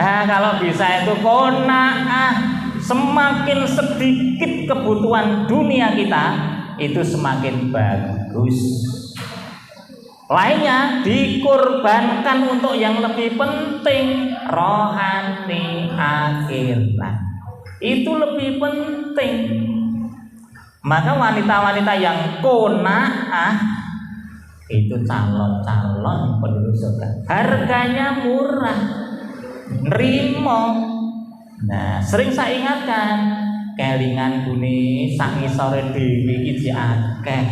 Kalau bisa itu qanaah, semakin sedikit kebutuhan dunia kita itu semakin bagus. Lainnya dikorbankan untuk yang lebih penting, rohani akhirat. Itu lebih penting. Maka wanita-wanita yang qanaah itu calon-calon penduduk surga. Harganya murah, nrimo. Nah, sering saya ingatkan, kelingan kuni sak ngisore dhewe iki akeh.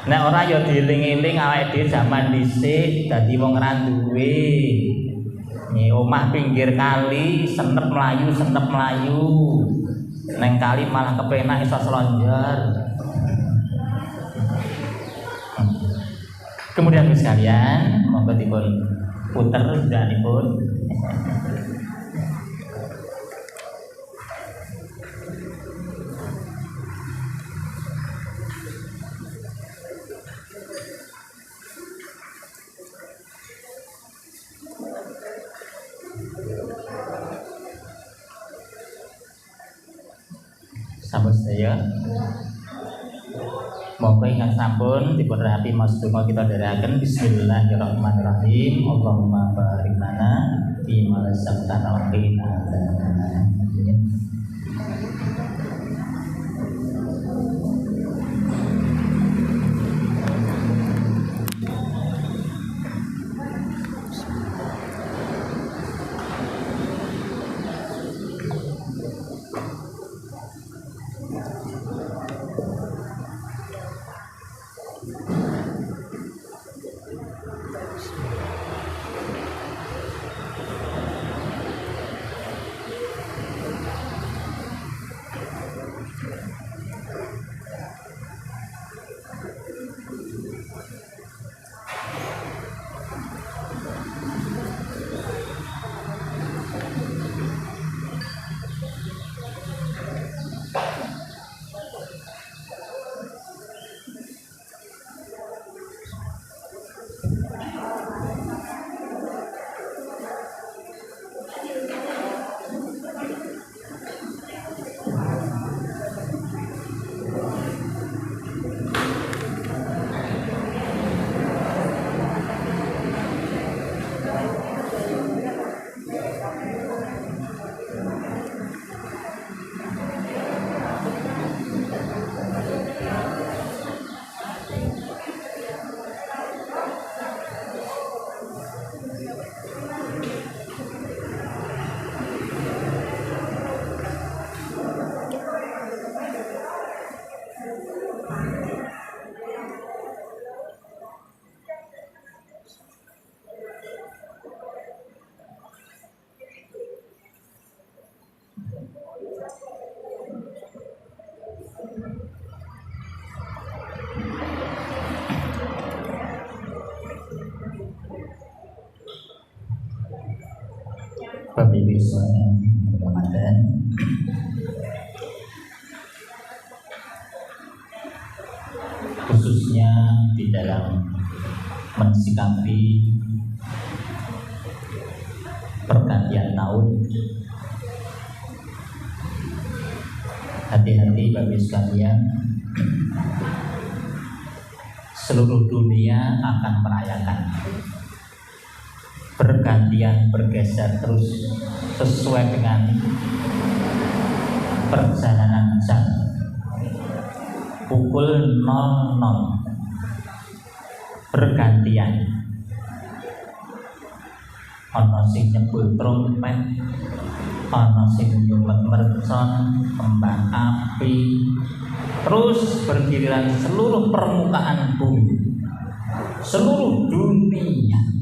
Nek ora ya dieling-eling awake dhewe jaman dhisik dadi wong ra duwe. Omah pinggir kali, senep mlayu. Neng kali malah kepenak iso selonjor. Kemudian sekalian, monggo dipun puter danipun. Sampun saya. Monggo ingkang sampun dipun rapi mas donga kita dherekaken. Bismillahirrahmanirrahim. Allahumma barik lana fi ma razaqtana wa qina adzabannar. Bapak Ibu sekalian Ramadan, khususnya di dalam mensikapi pergantian tahun, hati-hati Bapak Ibu sekalian, seluruh dunia akan merayakan bergantian, bergeser terus sesuai dengan perjalanan jam pukul 00 bergantian. Ono sing nyebul trompet, ono sing nyumet mercon, kembang api, terus bergiliran seluruh permukaan bumi, seluruh dunia.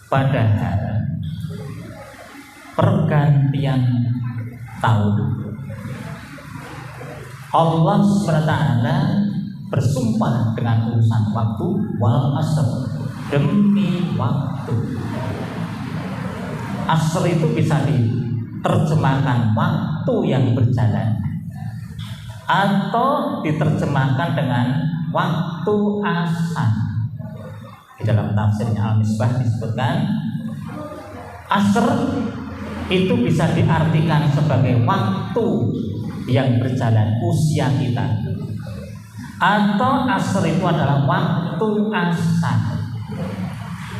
Padahal pergantian tahun Allah SWT bersumpah dengan urusan waktu, wal asr, demi waktu. Asr itu bisa diterjemahkan waktu yang berjalan atau diterjemahkan dengan waktu asar. Di dalam tafsirnya Al-Misbah disebutkan asr itu bisa diartikan sebagai waktu yang berjalan, usia kita, atau asr itu adalah waktu asar.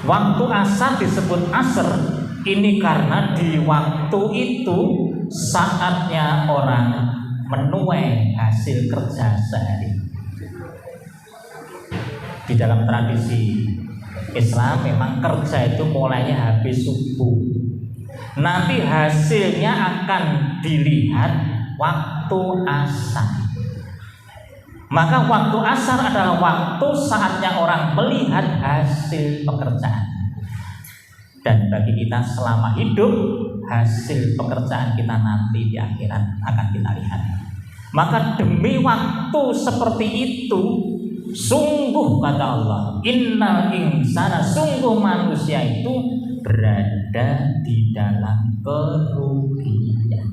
Waktu asar disebut asr ini karena di waktu itu saatnya orang menuai hasil kerja sehari. Di dalam tradisi Islam memang kerja itu mulainya habis subuh. Nanti hasilnya akan dilihat waktu asar. Maka waktu asar adalah waktu saatnya orang melihat hasil pekerjaan. Dan bagi kita selama hidup, hasil pekerjaan kita nanti di akhirat akan kita lihat. Maka demi waktu seperti itu, sungguh kata Allah, innal insana, sungguh manusia itu berada di dalam kerugian.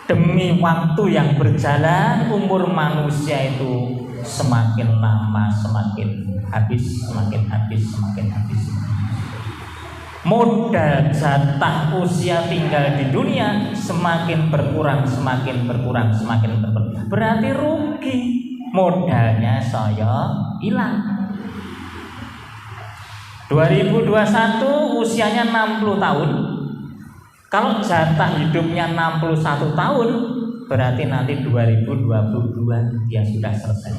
Demi waktu yang berjalan, umur manusia itu semakin lama semakin habis, semakin habis, semakin habis. Modal jatah usia tinggal di dunia semakin berkurang, semakin berkurang, semakin berkurang. Berarti rugi, modalnya saya hilang. 2021 usianya 60 tahun. Kalau jatah hidupnya 61 tahun, berarti nanti 2022 dia sudah selesai.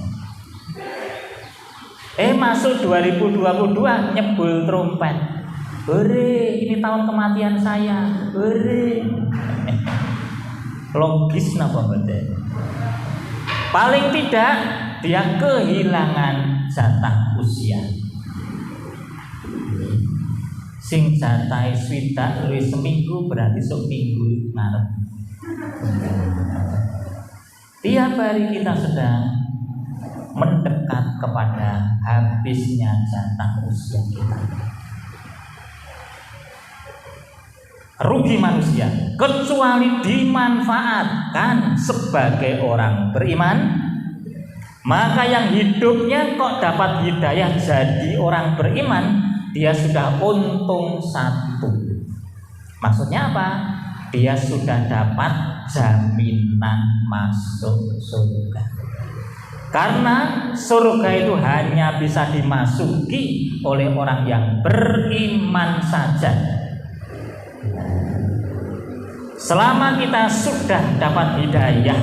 Masuk 2022 nyebul trompet. Hore, ini tahun kematian saya. Hore. Logis napa mboten? Paling tidak dia kehilangan jatah usia. Sing jatah swidak luwih seminggu berarti sok minggu ngarep. Tiap hari kita sedang mendekat kepada habisnya jatah usia kita. Rugi manusia kecuali dimanfaatkan sebagai orang beriman. Maka yang hidupnya kok dapat hidayah jadi orang beriman, dia sudah untung satu. Maksudnya apa? Dia sudah dapat jaminan masuk surga. Karena surga itu hanya bisa dimasuki oleh orang yang beriman saja. Selama kita sudah dapat hidayah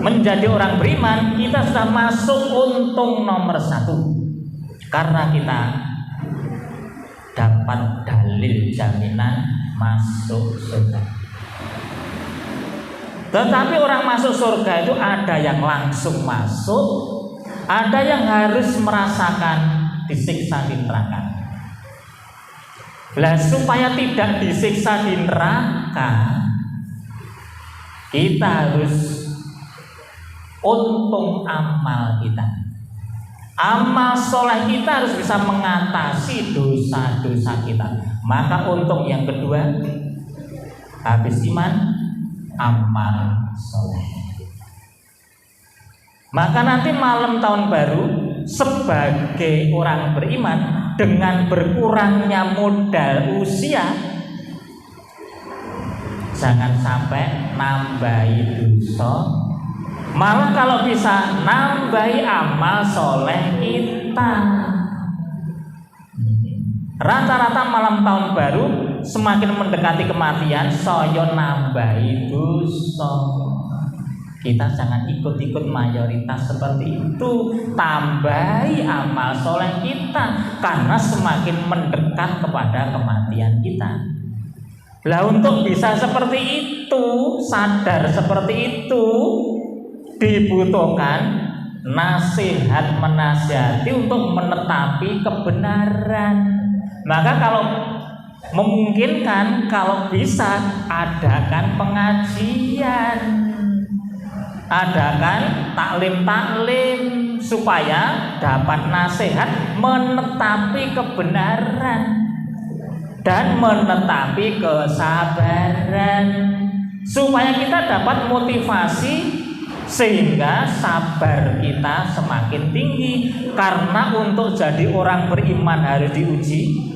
menjadi orang beriman, kita sudah masuk untung nomor 1. Karena kita dapat dalil jaminan masuk surga. Tetapi orang masuk surga itu ada yang langsung masuk, ada yang harus merasakan disiksa di neraka. Lah supaya tidak disiksa di neraka, kita harus untung amal kita. Amal soleh kita harus bisa mengatasi dosa-dosa kita. Maka untuk yang kedua, habis iman, amal soleh. Maka nanti malam tahun baru, sebagai orang beriman, dengan berkurangnya modal usia, jangan sampai nambahi dosa, malah kalau bisa nambahi amal soleh kita. Rata-rata malam tahun baru semakin mendekati kematian, saya nambahi dosa. Kita jangan ikut-ikut mayoritas seperti itu. Tambahi amal soleh kita, karena semakin mendekat kepada kematian kita. Lah untuk bisa seperti itu, sadar seperti itu, dibutuhkan nasihat menasihati untuk menetapi kebenaran. Maka kalau memungkinkan, kalau bisa adakan pengajian, adakan taklim-taklim supaya dapat nasihat menetapi kebenaran dan menetapi kesabaran, supaya kita dapat motivasi sehingga sabar kita semakin tinggi. Karena untuk jadi orang beriman harus diuji.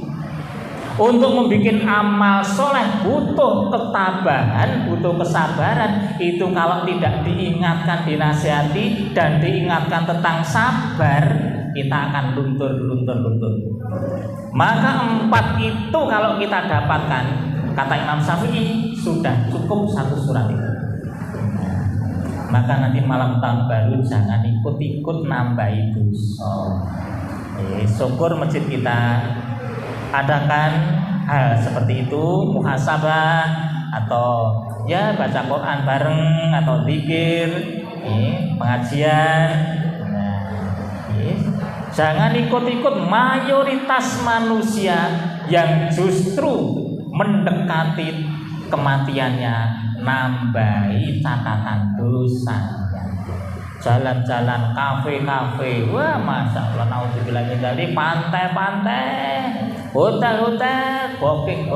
Untuk membuat amal soleh butuh ketabahan, butuh kesabaran. Itu kalau tidak diingatkan, dinasihati, dan diingatkan tentang sabar, kita akan luntur. Maka 4 itu kalau kita dapatkan, kata Imam Syafi'i, sudah cukup 1 surat itu. Maka nanti malam tahun baru jangan ikut-ikut nambah dosa. Syukur masjid kita adakan hal seperti itu, muhasabah atau ya baca Quran bareng atau zikir, pengajian. Jangan ikut-ikut mayoritas manusia yang justru mendekati kematiannya, nambahi catatan dosa. Jalan-jalan, kafe-kafe, wah masya Allah, naudzubillah dari pantai-pantai, hotel-hotel, booking.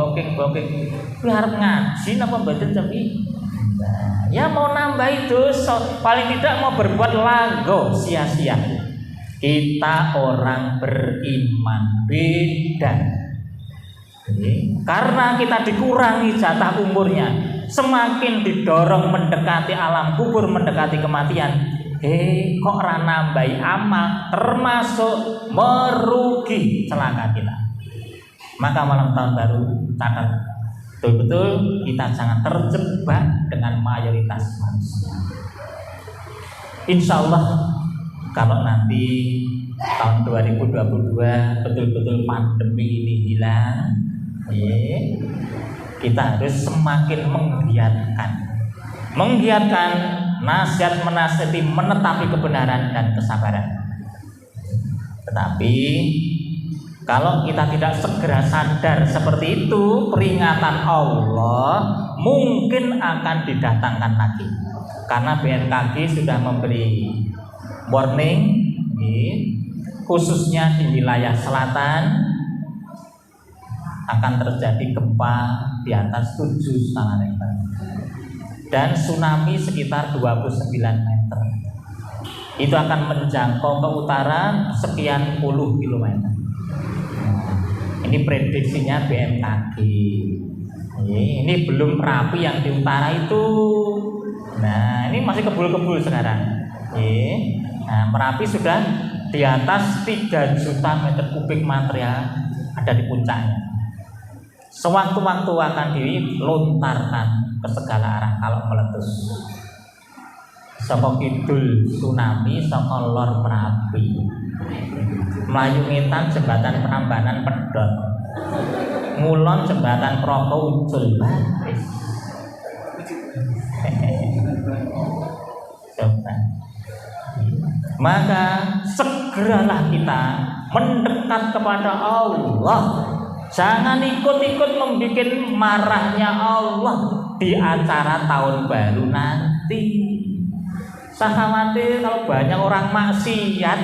Lu harus ngaji napa mboten tapi? Nah, ya mau nambahi dosa, paling tidak mau berbuat lago sia-sia. Kita orang beriman beda. Karena kita dikurangi jatah umurnya, semakin didorong mendekati alam kubur, mendekati kematian. Kok ora nambahi amal, termasuk merugi, celaka kita. Maka malam tahun baru catat betul-betul kita jangan terjebak dengan mayoritas manusia. Insya Allah kalau nanti tahun 2022 betul-betul pandemi ini hilang, kita harus semakin menggiatkan nasihat menasihati, menetapi kebenaran dan kesabaran. Tetapi kalau kita tidak segera sadar seperti itu, peringatan Allah mungkin akan didatangkan lagi. Karena BMKG sudah memberi warning, khususnya di wilayah selatan akan terjadi gempa di atas 7 skala Richter dan tsunami sekitar 29 meter. Itu akan menjangkau ke utara sekian puluh kilometer. Ini prediksinya BMKG. Ini belum Merapi yang di utara itu. Nah, ini masih kebul-kebul sekarang. Nah, Merapi sudah di atas 3 juta meter kubik material ada di puncaknya. Sewaktu-waktu akan dilontarkan ke segala arah kalau meletus. Saka kidul tsunami, saka lor Merapi. Melayu ngetan jembatan Prambanan pedot. Ngulon jembatan Proko ucul baris. Coba. Maka segeralah kita mendekat kepada Allah. Jangan ikut-ikut membuat marahnya Allah di acara tahun baru nanti. Saya khawatir kalau banyak orang maksiat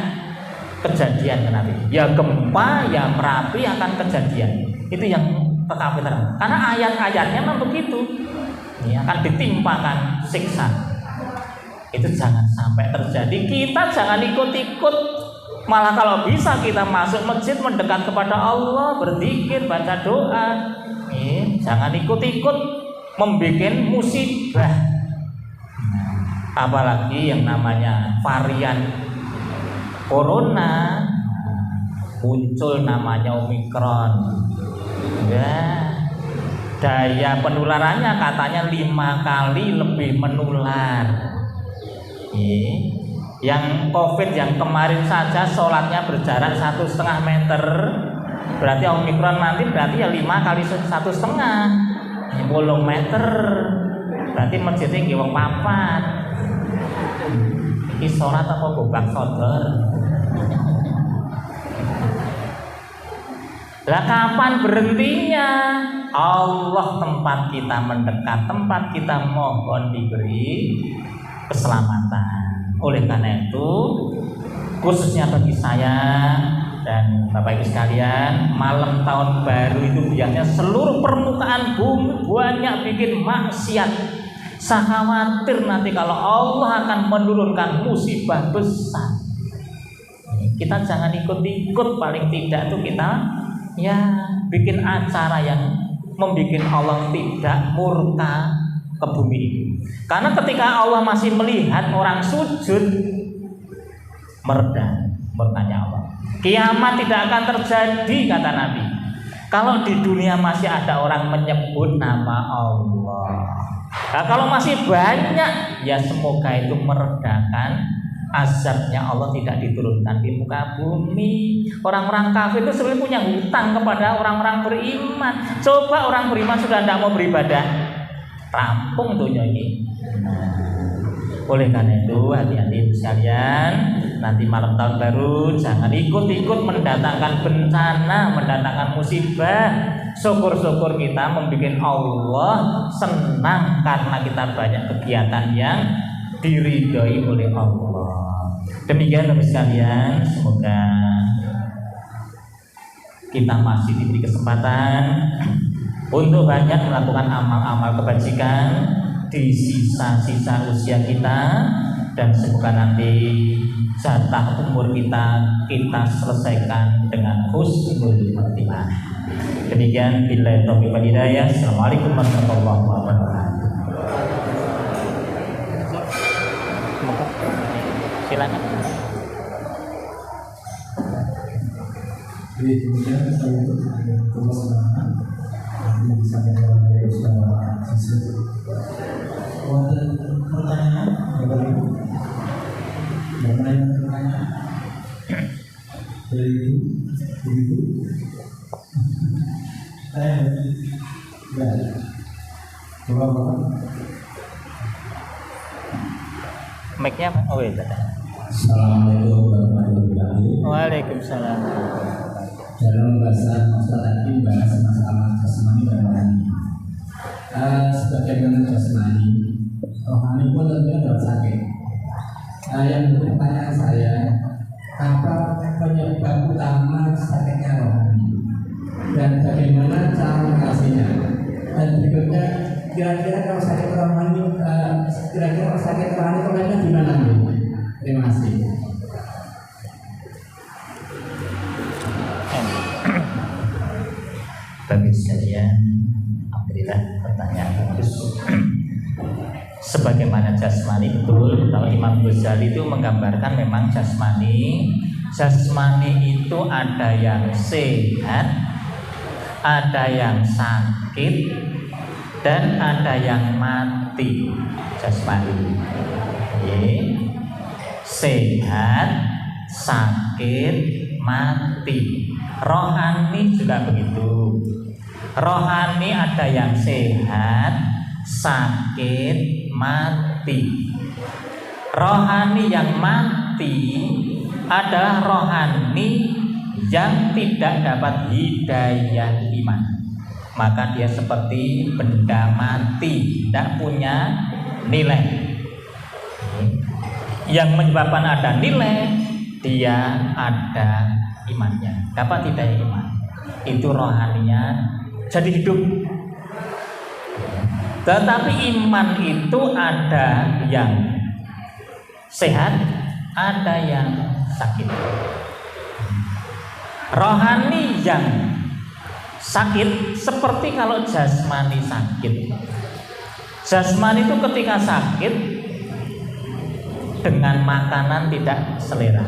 kejadian nanti. Ya gempa, ya Merapi akan kejadian. Itu yang kekafiran. Karena ayat-ayatnya memang begitu. Ini akan ditimpakan siksa. Itu jangan sampai terjadi. Kita jangan ikut-ikut. Malah kalau bisa kita masuk masjid mendekat kepada Allah, berzikir, baca doa. Jangan ikut-ikut membuat musibah. Apalagi yang namanya varian corona muncul namanya Omikron. Ya, daya penularannya katanya 5 kali lebih menular. Yang COVID yang kemarin saja sholatnya berjarak 1,5 meter, berarti Omikron nanti berarti ya 5 kali 1,5, 10 meter. Berarti masjidnya nggih wong papat. Iki sholat apa gobak sodor? Lah kapan berhentinya? Allah tempat kita mendekat, tempat kita mohon diberi keselamatan. Oleh karena itu, khususnya bagi saya dan Bapak Ibu sekalian, malam tahun baru itu biasanya seluruh permukaan bumi banyak bikin maksiat. Saya khawatir nanti kalau Allah akan menurunkan musibah besar. Kita jangan ikut-ikut, paling tidak tuh kita ya bikin acara yang membuat Allah tidak murka ke bumi ini. Karena ketika Allah masih melihat orang sujud, murkanya Allah. Kiamat tidak akan terjadi, kata Nabi, kalau di dunia masih ada orang menyebut nama Allah. Nah, kalau masih banyak, ya semoga itu meredakan azabnya Allah tidak diturunkan di muka bumi. Orang-orang kafir itu sebenarnya punya hutang kepada orang-orang beriman. Coba orang beriman sudah tidak mau beribadah, rampung dunia ini. Oleh karena itu, hati-hati sekalian, nanti malam tahun baru jangan ikut-ikut mendatangkan bencana, mendatangkan musibah. Syukur-syukur kita membuat Allah senang karena kita banyak kegiatan yang diridhoi oleh Allah. Demikian Bapak sekalian, semoga kita masih diberi kesempatan untuk banyak melakukan amal-amal kebajikan di sisa-sisa usia kita, dan semoga nanti jatah umur kita selesaikan dengan husnul khotimah. Demikian, billahi taufiq wal hidayah. Assalamualaikum warahmatullahi wabarakatuh. Silakan. Jadi kemudian saya permohonan yang disampaikan oleh Ustaz Sisi. Pertanyaan, pertanyaan dari ibu. Saya Mic-nya apa? Oh iya. Assalamualaikum warahmatullahi wabarakatuh. Waalaikumsalam. Dalam pembahasan Ustaz tadi membahas masalah jasmani dan rohani. Sebagaimana jasmani, rohani pun tentunya dapat sakit. Yang pertanyaan saya, apa penyebab utama sakitnya rohani dan bagaimana cara mengatasinya? Dan berikutnya, kira-kira kalau sakit rohani, problemnya di mana nih? Terima kasih. Bagi sekalian, alhamdulillah pertanyaan bagus. Sebagaimana jasmani, betul, kalau Imam Ghazali itu menggambarkan memang jasmani itu ada yang sehat, ada yang sakit, dan ada yang mati. Jasmani sehat, sakit, mati. Rohani juga begitu. Rohani ada yang sehat, sakit, mati. Rohani yang mati adalah rohani yang tidak dapat hidayah iman. Maka dia seperti benda mati, tidak punya nilai. Yang menyebabkan ada nilai dia ada imannya. Dapat tidak iman? Itu rohaninya jadi hidup. Tetapi iman itu ada yang sehat, ada yang sakit. Rohani yang sakit seperti kalau jasmani sakit. Jasmani itu ketika sakit dengan makanan tidak selera.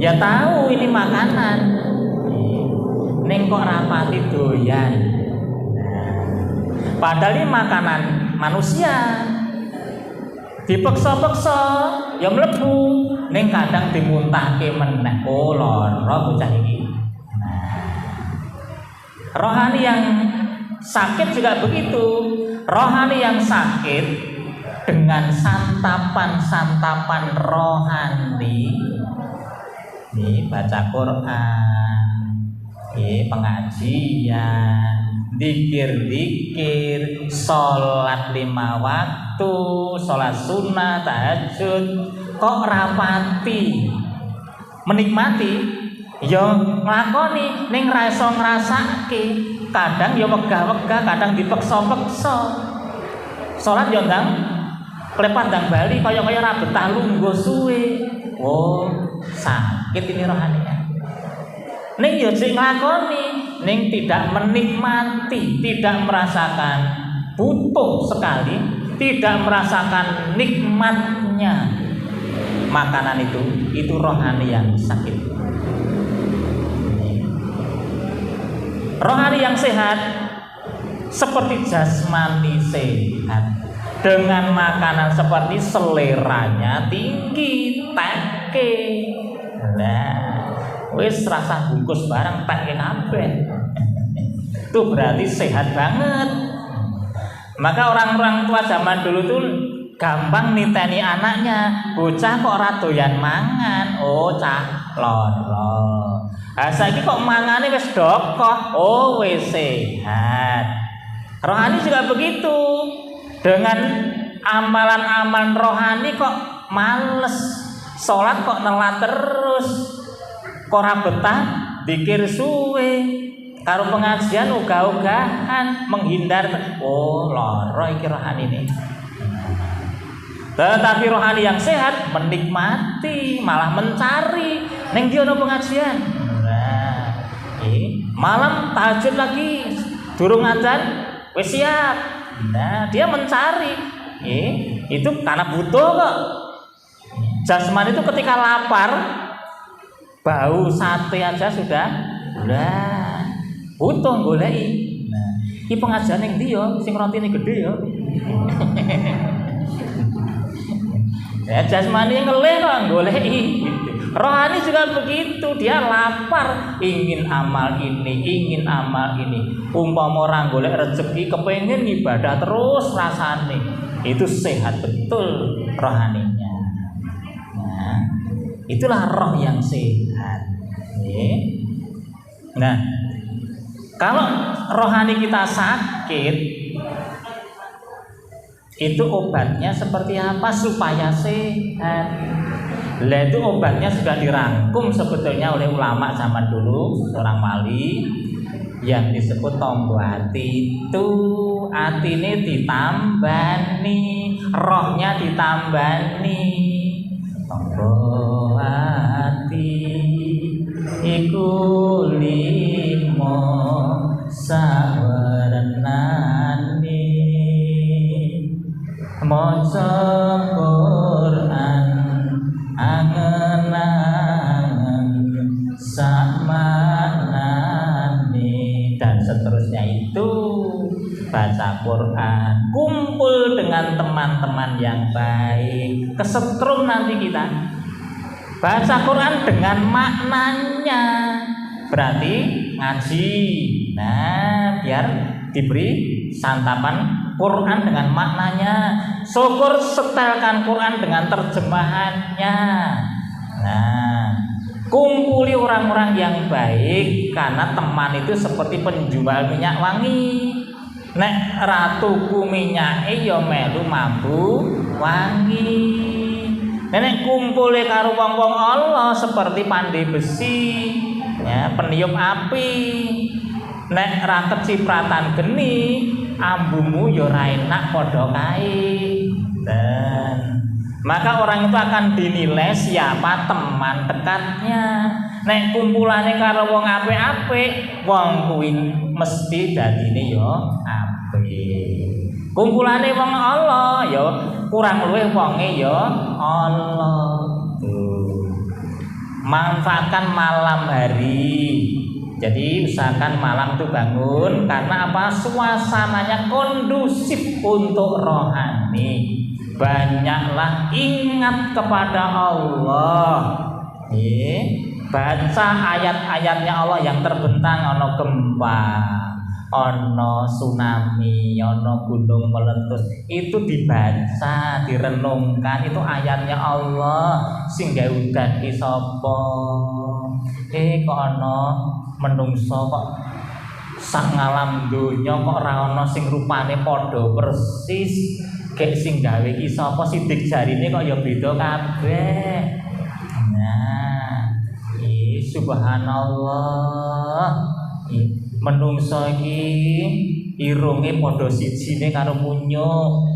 Ya tahu ini makanan, neng kok rapati doyan. Padahal ini makanan manusia. Dipeksa-peksa ya mlebu, ning kadang dimuntahke meneh. Oh lara bocah iki. Rohani yang sakit juga begitu. Rohani yang sakit dengan santapan-santapan rohani, nih baca Quran, nih pengajian, dikir-dikir, sholat 5 waktu, sholat sunnah, tahajud, kok rapati menikmati, yo nglakoni ning ra iso ngrasake, kadang yo wegah-wegah, kadang dipeksa-peksa. Sholat yo ndang klepat ndang bali kaya-kaya ra betah lungguh suwe. Oh, sakit ini rohaninya. Ning yo sing nglakoni, ning tidak menikmati, tidak merasakan, butuh sekali, tidak merasakan nikmatnya makanan itu rohani yang sakit. Rohani yang sehat seperti jasmani sehat, dengan makanan seperti seleranya tinggi, teke. Nah, wis rasa bungkus barang teke kabeh. Itu berarti sehat banget. Maka orang-orang tua zaman dulu tuh gampang niteni anaknya, bocah kok ora doyan mangan. Oh, cah loro. Ha saiki kok mangane wis dokoh. Oh, wis sehat. Rohani juga begitu. Dengan amalan-amalan rohani kok males. Salat kok nelat terus. Kok ora betah dikir suwe. Karo pengajian uga-ugahan, menghindar. Oh, lara iki rohani ini. Tetapi rohani yang sehat menikmati, malah mencari. Neng dia ono pengajian. Nah, malam tahajud lagi, durung adzan wis siap. Nah, dia mencari. Itu karena butuh kok. Jasmani itu ketika lapar, bau sate aja sudah butuh goleki. Nah, iki pengajian ning ndi yo, sing rontine gedhe yo. Ya jasmani ngelih kok goleki. Rohani juga begitu, dia lapar, ingin amal ini, ingin amal ini. Umpama orang golek rezeki, kepengen ibadah terus rasane. Itu sehat betul rohaninya. Nah, itulah roh yang sehat. Nah, kalau rohani kita sakit, itu obatnya seperti apa supaya sehat? Lah itu obatnya sudah dirangkum sebetulnya oleh ulama zaman dulu, orang Mali yang disebut tombo hati. Itu atine ditambani, rohnya ditambani. Tombo hati iku limo sawerenane maca Quran angen-angen sakmanane dan seterusnya. Itu baca Quran, kumpul dengan teman-teman yang baik, kesetrum nanti kita baca Quran dengan maknanya, berarti ngaji. Nah, biar diberi santapan Quran dengan maknanya. Syukur setelkan Quran dengan terjemahannya. Nah, kumpuli orang-orang yang baik, karena teman itu seperti penjual minyak wangi. Nek ratuku minyake ya melu mambu wangi. Nek kumpule karo wong-wong Allah seperti pandai besi, ya, peniup api. Nek ra kecipratan geni, ambumu ya ora enak padha kae. Dan maka orang itu akan dinilai siapa teman dekatnya. Nek kumpulane karo wong apik-apik, wong kuwi mesti dadine ya apik. Kumpulane wong Allah ya kurang luwih wonge ya Allah. Tuh. Manfaatkan malam hari. Jadi usahakan malam itu bangun karena apa? Suasananya kondusif untuk rohani. Banyaklah ingat kepada Allah. Baca ayat-ayatnya Allah yang terbentang, ono gempa, ono tsunami, ono gunung meletus, itu dibaca, direnungkan, itu ayatnya Allah. Sing gawe udan ki sapa? Kok ono menungso kok sak ngalam donya kok ora ono sing rupane padha persis. Kek sing gawe ki sapa? Sidik jarine kok ya beda kabeh. Nah, subhanallah. Menungso iki irunge padha sijine karo munyuk.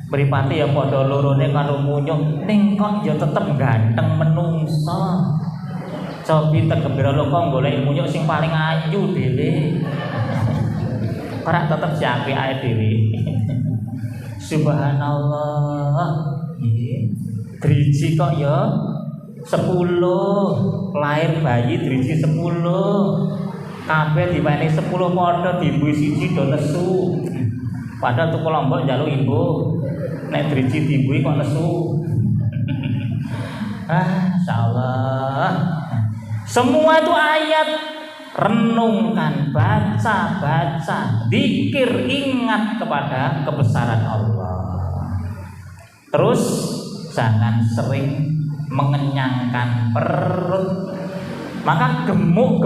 Mripate ya padha lorone karo munyuk, ning kok ya tetep ganteng menungso. Cobi tegembira loka golek munyuk sing paling ayu dhewe. Ora tetep siape ae dhewe. Subhanallah. Driji kok ya 10, lahir bayi driji 10. Kabeh diweni 10 padha diimbu siji do nesu. Padahal tuku lombok njaluk imbu. Nek driji diimbu kok nesu. Insyaallah. Semua itu ayat, renungkan, baca, zikir, ingat kepada kebesaran Allah. Terus jangan sering mengenyangkan perut. Maka gemuk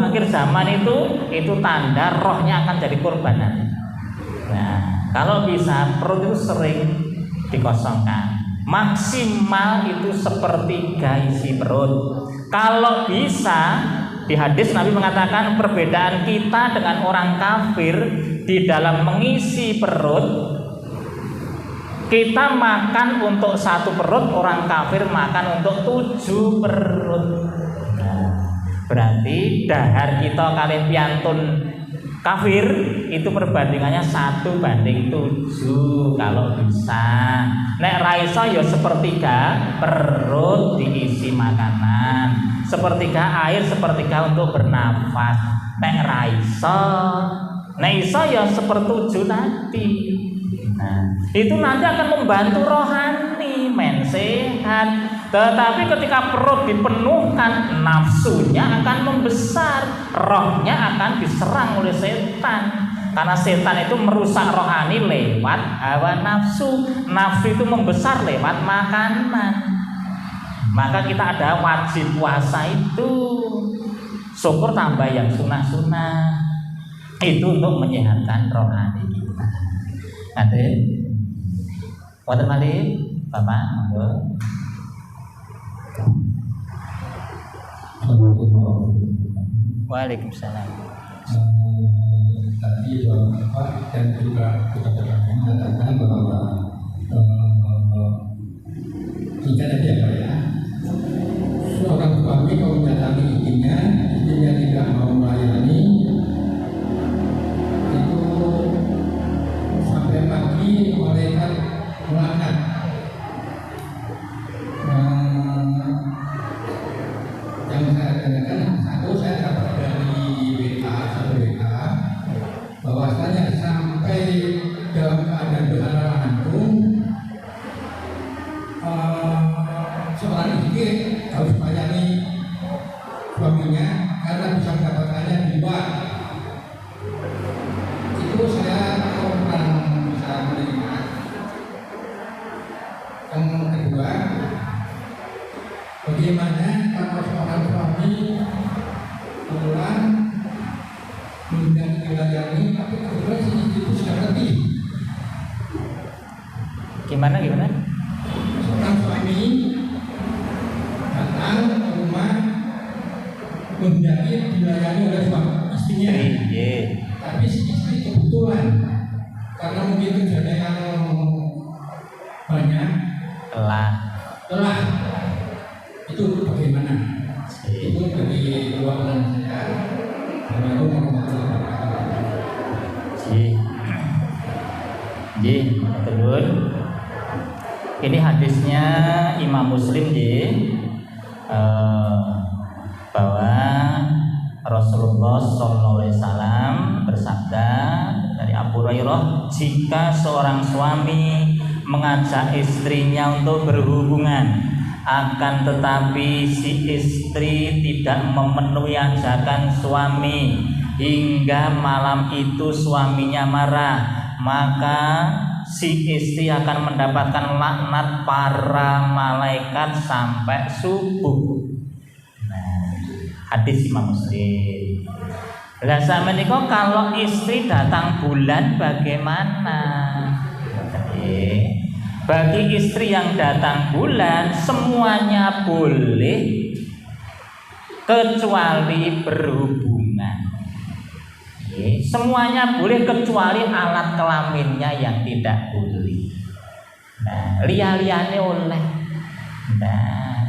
akhir zaman itu tanda rohnya akan jadi korbanan. Nah, kalau bisa perut itu sering dikosongkan. Maksimal itu sepertiga isi perut. Kalau bisa, di hadis Nabi mengatakan perbedaan kita dengan orang kafir di dalam mengisi perut. Kita makan untuk 1 perut, orang kafir makan untuk 7 perut. Nah, berarti dahar kita kali piantun kafir itu perbandingannya 1:7 kalau bisa. Nek raiso ya sepertiga perut diisi makanan, sepertiga air, sepertiga untuk bernafas. Nek iso ya 1/7 nanti. Nah, itu nanti akan membantu rohani men sehat. Tetapi ketika perut dipenuhkan, nafsunya akan membesar, rohnya akan diserang oleh setan. Karena setan itu merusak rohani lewat hawa nafsu. Nafsu itu membesar lewat makanan. Maka kita ada wajib puasa itu. Syukur tambah yang sunah-sunah. Itu untuk menyehatkan rohani kita. Nanti wonten malih Bapak, monggo. Waalaikumsalam. Tadi Bapak dan juga kita mengatakan bahwa singkat aja Pak ya, seorang suami kalau mendatangi istrinya tidak mau melayani, itu sampai pagi malaikat melaknat. Yang saya tanyakan, satu saya dapat dari WA bahwasanya sampai dalam keadaan berdarah jantung, seorang istri harus melayani suaminya karena bisa mendapatkannya di luar. Itu saya kurang bisa melihat. Yang kedua, bagaimana kalau seorang suami pulang mengundang dilayani, tapi kebetulan si istri itu sudah pergi. Gimana? Seorang suami datang ke rumah menjadi dilayani oleh suami istrinya. Nggih. Tapi si istri kebetulan karena mungkin kerjanya yang banyak telah itu bagaimana? Itu dari ruangan saya. Assalamualaikum warahmatullahi wabarakatuh. Ji, terus ini hadisnya Imam Muslim bahwa Rasulullah SAW bersabda dari Abu Hurairah, jika seorang suami mengajak istrinya untuk berhubungan, akan tetapi si istri tidak memenuhi ajakan suami hingga malam itu suaminya marah, maka si istri akan mendapatkan laknat para malaikat sampai subuh. Nah, hadis Imam Muslim. Lah sakmenika kalau istri datang bulan bagaimana? Bagi istri yang datang bulan semuanya boleh kecuali berhubungan. Semuanya boleh kecuali alat kelaminnya yang tidak boleh. Nah, liya-liyane oleh. Nah,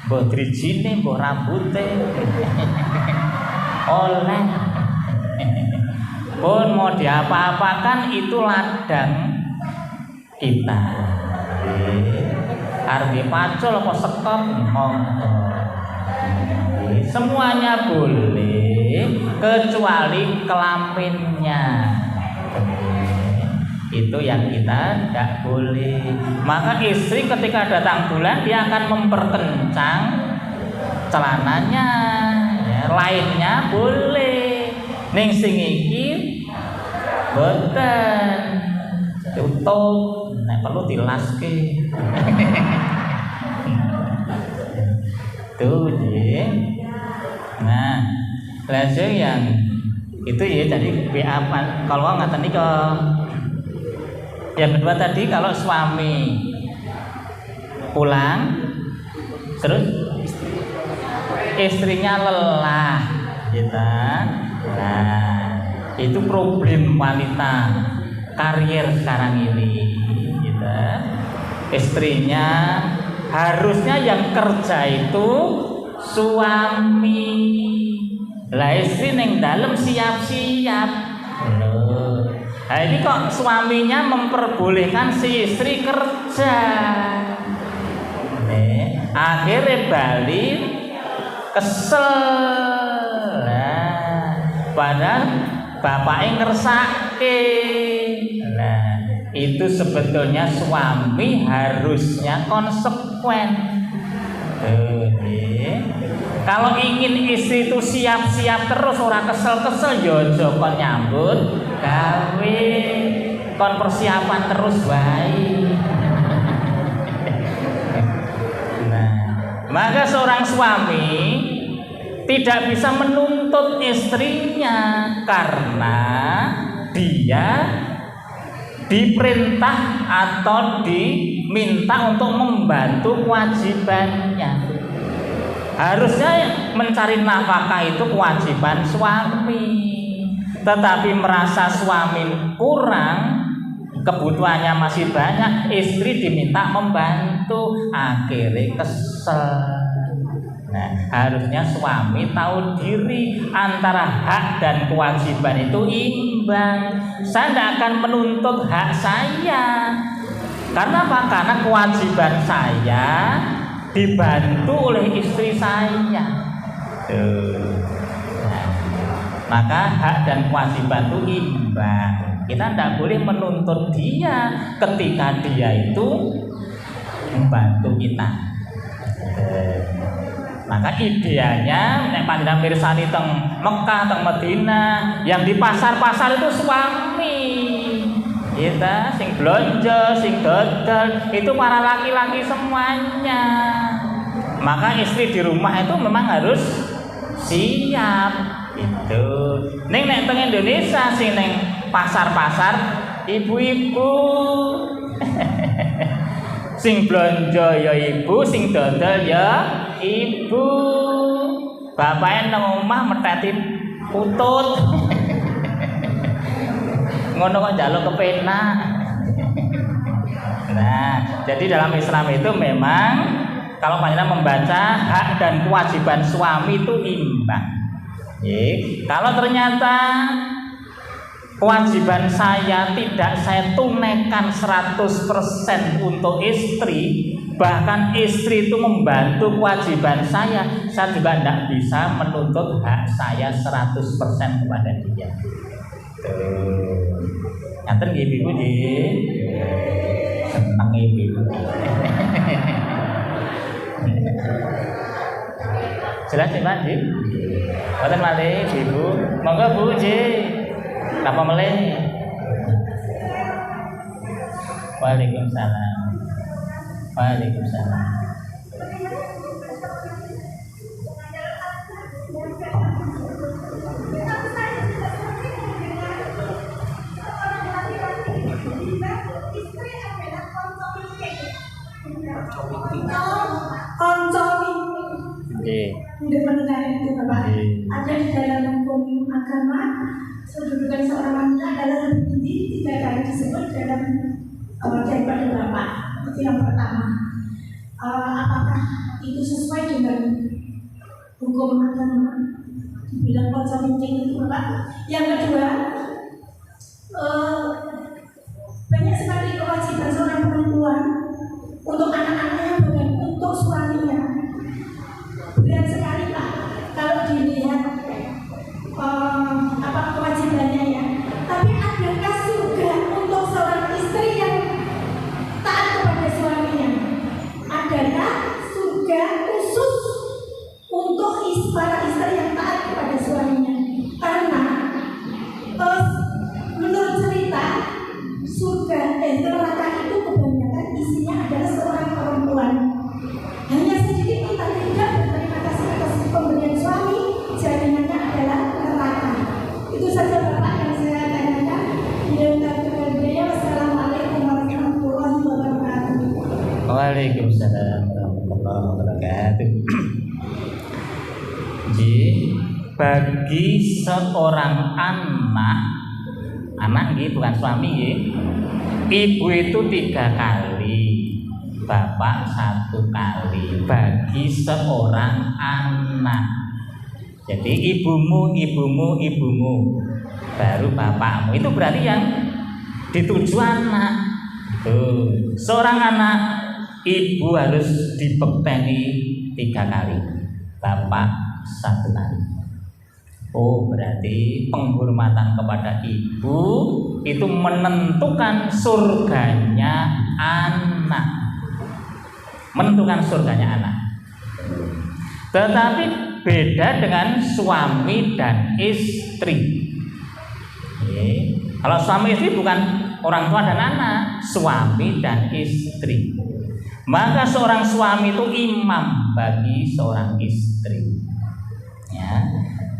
mbok drijine, mbok rambute. Oleh. Pun mau diapa-apakan itu ladang kita. Arep pacul apa sekop monggo. Semuanya boleh kecuali kelaminnya. Itu yang kita tidak boleh. Maka istri ketika datang bulan dia akan memperkencang celananya, ya, lainnya boleh. Ning sing iki boten tutup, nek perlu dilaske. Tuh, ya. Nah, langsung yang itu ya jadi BA kalau ngaten nika. Yang kedua tadi kalau suami pulang terus istrinya lelah, gitu. Nah, itu problem wanita karier sekarang ini, gitu. Istrinya harusnya yang kerja itu suami. Lah istri neng dalam siap-siap. Nah ini kok suaminya memperbolehkan si istri kerja. Akhirnya balik kesel. Nah, padahal bapaknya ngersake. Nah, itu sebetulnya suami harusnya konsekuen. Kalau ingin istri itu siap-siap terus ora kesel-kesel jojo kon nyambut gawe kon persiapan terus baik. Nah, maka seorang suami tidak bisa menuntut istrinya karena dia diperintah atau diminta untuk membantu kewajibannya. Harusnya mencari nafkah itu kewajiban suami. Tetapi merasa suami kurang, kebutuhannya masih banyak, istri diminta membantu, akhirnya kesel. Nah, harusnya suami tahu diri antara hak dan kewajiban itu imbang. Saya tidak akan menuntut hak saya. Karena apa? Karena kewajiban saya dibantu oleh istri saya. Nah, maka hak dan kewajiban itu imbang. Kita tidak boleh menuntut dia ketika dia itu membantu kita. Maka idealnya nek panjenengan mirsani teng Mekah, teng Madinah, yang di pasar-pasar itu suami. Kita sing belanja, sing dodol, itu para laki-laki semuanya. Maka istri di rumah itu memang harus siap. Itu. Ning nek teng Indonesia sing ning pasar-pasar ibu-ibu Sing blonjo ya ibu, sing dodol ya ibu. Bapaknya nang omah meteti putut. Ngono kok njaluk kepenak. Nah, jadi dalam Islam itu memang kalau panjenengan membaca hak dan kewajiban suami itu imbang. Kalau ternyata kewajiban saya tidak saya tunaikan 100% untuk istri, bahkan istri itu membantu kewajiban saya juga tidak bisa menuntut hak saya 100% kepada dia. Ngaten nggih Ibu nggih. Seneng Ibu. Jelas ya Pak nggih. Boten malih Ibu. Monggo Bu nggih. Napa meleh? Waalaikumsalam. Waalaikumsalam. Untuk mendengar itu Bapak, ada di dalam hukum agama kedudukan seorang wanita adalah lebih tinggi 3 kali disebut dalam daripada Bapak. Itu yang pertama. Apakah itu sesuai dengan hukum agama? Dibilang konsol itu Bapak. Yang kedua, banyak sekali kewajiban seorang perempuan untuk anak-anaknya dan untuk suaminya. Berat sekali Pak kalau dilihat kewajibannya ya. Tapi adakah surga untuk seorang istri yang taat kepada suaminya? Adakah surga khusus untuk para istri yang taat kepada suaminya? Karena menurut cerita surga neraka itu kebanyakan isinya adalah seorang perempuan. Hanya sedikit kita tidak berterima kasih atas pemberian suami, jaminannya adalah neraka. Itu saja Bapak yang saya tanyakan. Wassalamualaikum warahmatullahi wabarakatuh. Waalaikumsalam warahmatullahi wabarakatuh. Bagi seorang anak gitu bukan suami ya, ibu itu 3 kali, bapak 1 kali bagi seorang anak. Jadi ibumu, baru bapakmu. Itu berarti yang dituju anak. Tuh. Seorang anak, ibu harus dibekteni 3 kali, bapak 1 kali. Oh, berarti penghormatan kepada ibu itu menentukan surganya anak. Menentukan surganya anak. Tetapi beda dengan suami dan istri. Kalau suami istri bukan orang tua dan anak, suami dan istri. Maka seorang suami itu imam bagi seorang istri. Ya.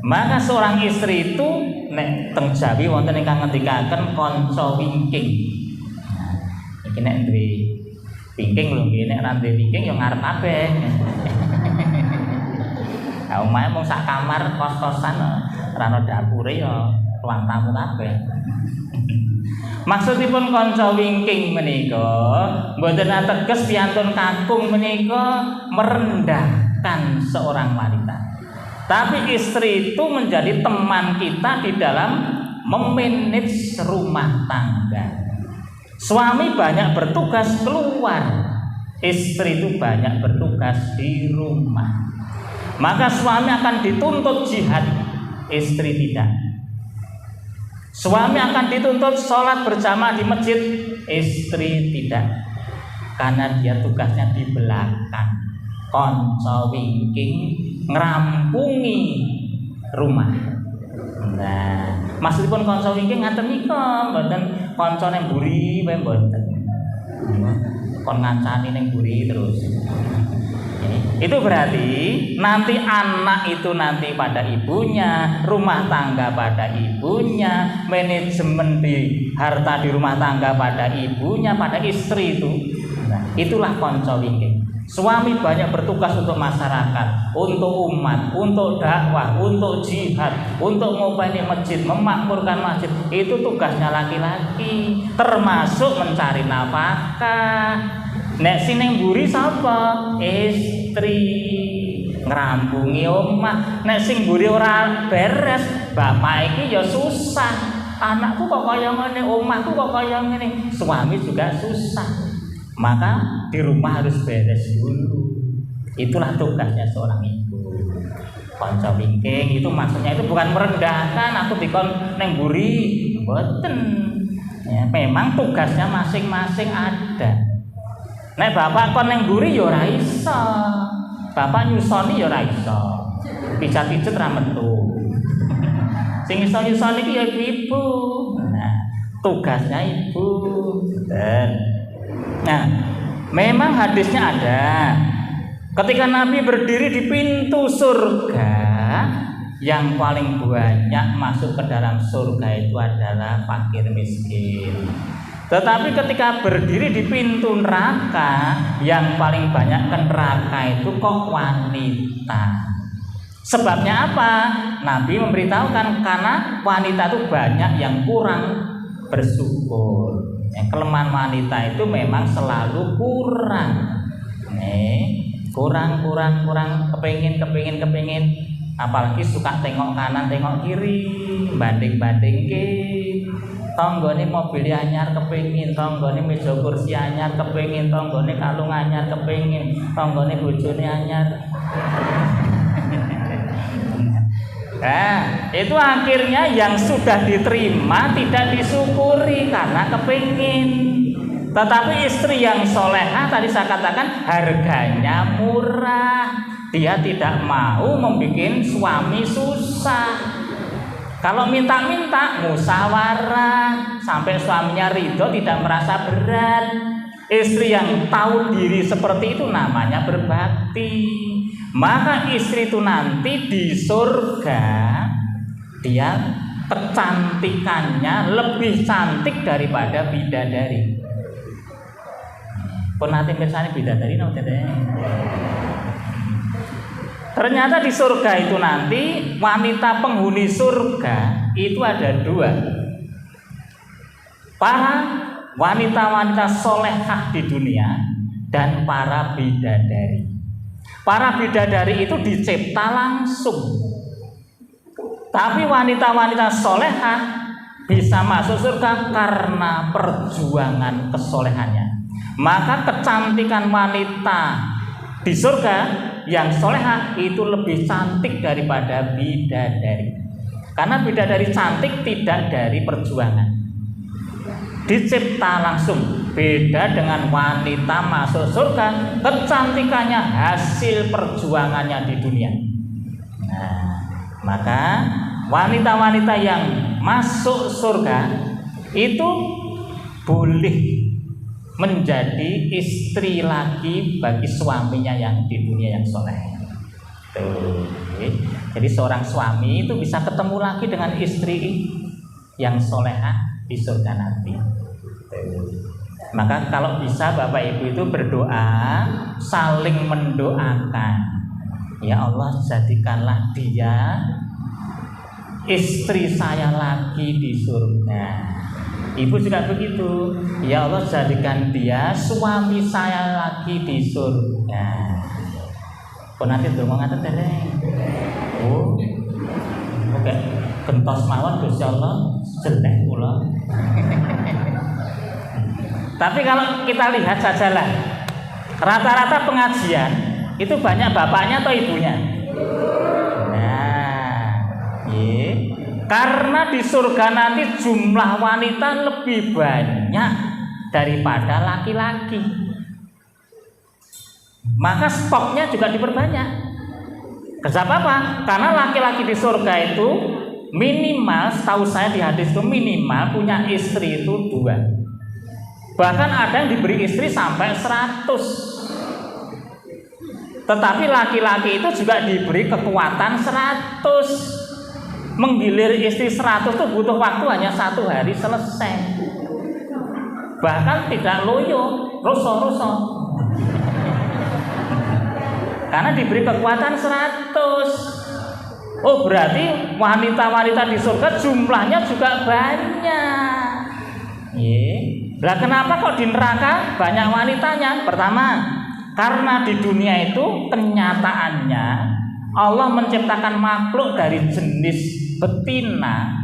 Maka seorang istri itu nek teng Jawi wonten ingkang ngendikaken kanca wingking. Nah, iki nek duwe wingking lho nggih, nek ora duwe wingking ya ngarep kabeh. Lah omahe mung sak kamar kos-kosan ora ana dapure ya ruang tamu kabeh. Maksudipun kanca wingking menika mboten ateges piantun kakung menika merendahkan seorang wanita. Tapi istri itu menjadi teman kita di dalam memanage rumah tangga. Suami banyak bertugas keluar, istri itu banyak bertugas di rumah. Maka suami akan dituntut jihad, istri tidak. Suami akan dituntut sholat berjamaah di masjid, istri tidak. Karena dia tugasnya di belakang. Kanca wingking ngrampungi rumah. Nah, maksudipun kanca wingking ngaten nika, mboten kanca ning mburi wae mboten. Kon ngancani ning mburi terus. Itu berarti nanti anak itu nanti pada ibunya, rumah tangga pada ibunya, manajemen di harta di rumah tangga pada ibunya, pada istri itu. Nah, itulah konco wingking. Suami banyak bertugas untuk masyarakat, untuk umat, untuk dakwah, untuk jihad, untuk ngopeni masjid, memakmurkan masjid. Itu tugasnya laki-laki, termasuk mencari nafkah. Nek sing mburi sapa? Istri. Ngrampungi omah. Nek sing mburi ora beres, bapak iki ya susah. Anakku kok kaya ngene, omahku kok kaya ngene. Suami juga susah. Maka di rumah harus beres dulu. Itulah tugasnya seorang ibu. Konco wingking itu maksudnya itu bukan merendahkan aku dikon neng mburi, mboten. Ya, memang tugasnya masing-masing ada. Nek bapak kon neng mburi ya ora iso. Bapak nyusoni ya ora iso. Pijet-pijet ra metu. Sing iso nyusoni iki ya ibu. Nah, tugasnya ibu. Nah, memang hadisnya ada. Ketika Nabi berdiri di pintu surga, yang paling banyak masuk ke dalam surga itu adalah fakir miskin. Tetapi ketika berdiri di pintu neraka, yang paling banyak ke neraka itu kok wanita. Sebabnya apa? Nabi memberitahukan karena wanita itu banyak yang kurang bersyukur. Kelemahan wanita itu memang selalu kurang. Kurang, kepengin. Apalagi suka tengok kanan, tengok kiri, banding ke. Tonggone mobil anyar kepengin, tonggone meja kursi anyar kepengin, tonggone kalung anyar kepengin, tonggone bojone anyar. Nah, itu akhirnya yang sudah diterima tidak disyukuri karena kepingin. Tetapi istri yang solehah tadi saya katakan harganya murah. Dia tidak mau membuat suami susah. Kalau minta-minta musyawarah sampai suaminya ridho, tidak merasa berat. Istri yang tahu diri seperti itu namanya berbakti. Maka istri itu nanti di surga dia kecantikannya lebih cantik daripada bidadari. Pun nanti misalnya bidadari ternyata di surga itu nanti wanita penghuni surga itu ada dua. Para wanita-wanita solehah di dunia dan para bidadari. Para bidadari itu dicipta langsung. Tapi wanita-wanita solehah bisa masuk surga karena perjuangan kesolehannya. Maka kecantikan wanita di surga yang solehah itu lebih cantik daripada bidadari. Karena bidadari cantik tidak dari perjuangan, dicipta langsung. Beda dengan wanita masuk surga, kecantikannya hasil perjuangannya di dunia. Nah, maka wanita-wanita yang masuk surga itu boleh menjadi istri lagi bagi suaminya yang di dunia yang soleh. Jadi seorang suami itu bisa ketemu lagi dengan istri yang solehah di surga nanti. Maka kalau bisa Bapak Ibu itu berdoa, saling mendoakan. Ya Allah, jadikanlah dia istri saya lagi di surga. Ibu juga begitu. Ya Allah, jadikan dia suami saya lagi di surga. Kok nanti ngomong ngaten dereng. Oh. Oke, gentos mawon Gusti Allah, jelek kula. Tapi kalau kita lihat sajalah, rata-rata pengajian itu banyak bapaknya atau ibunya. Nah, karena di surga nanti jumlah wanita lebih banyak daripada laki-laki. Maka stoknya juga diperbanyak. Kenapa apa? Karena laki-laki di surga itu minimal, setahu saya di hadis itu minimal punya istri itu 2. Bahkan ada yang diberi istri sampai 100. Tetapi laki-laki itu juga diberi kekuatan 100. Menggilir istri 100 itu butuh waktu hanya 1 hari selesai. Bahkan tidak loyo, ruso. Karena diberi kekuatan 100. Oh, berarti wanita-wanita di surga jumlahnya juga banyak. Lah kenapa kok di neraka banyak wanitanya? Pertama, karena di dunia itu kenyataannya Allah menciptakan makhluk dari jenis betina.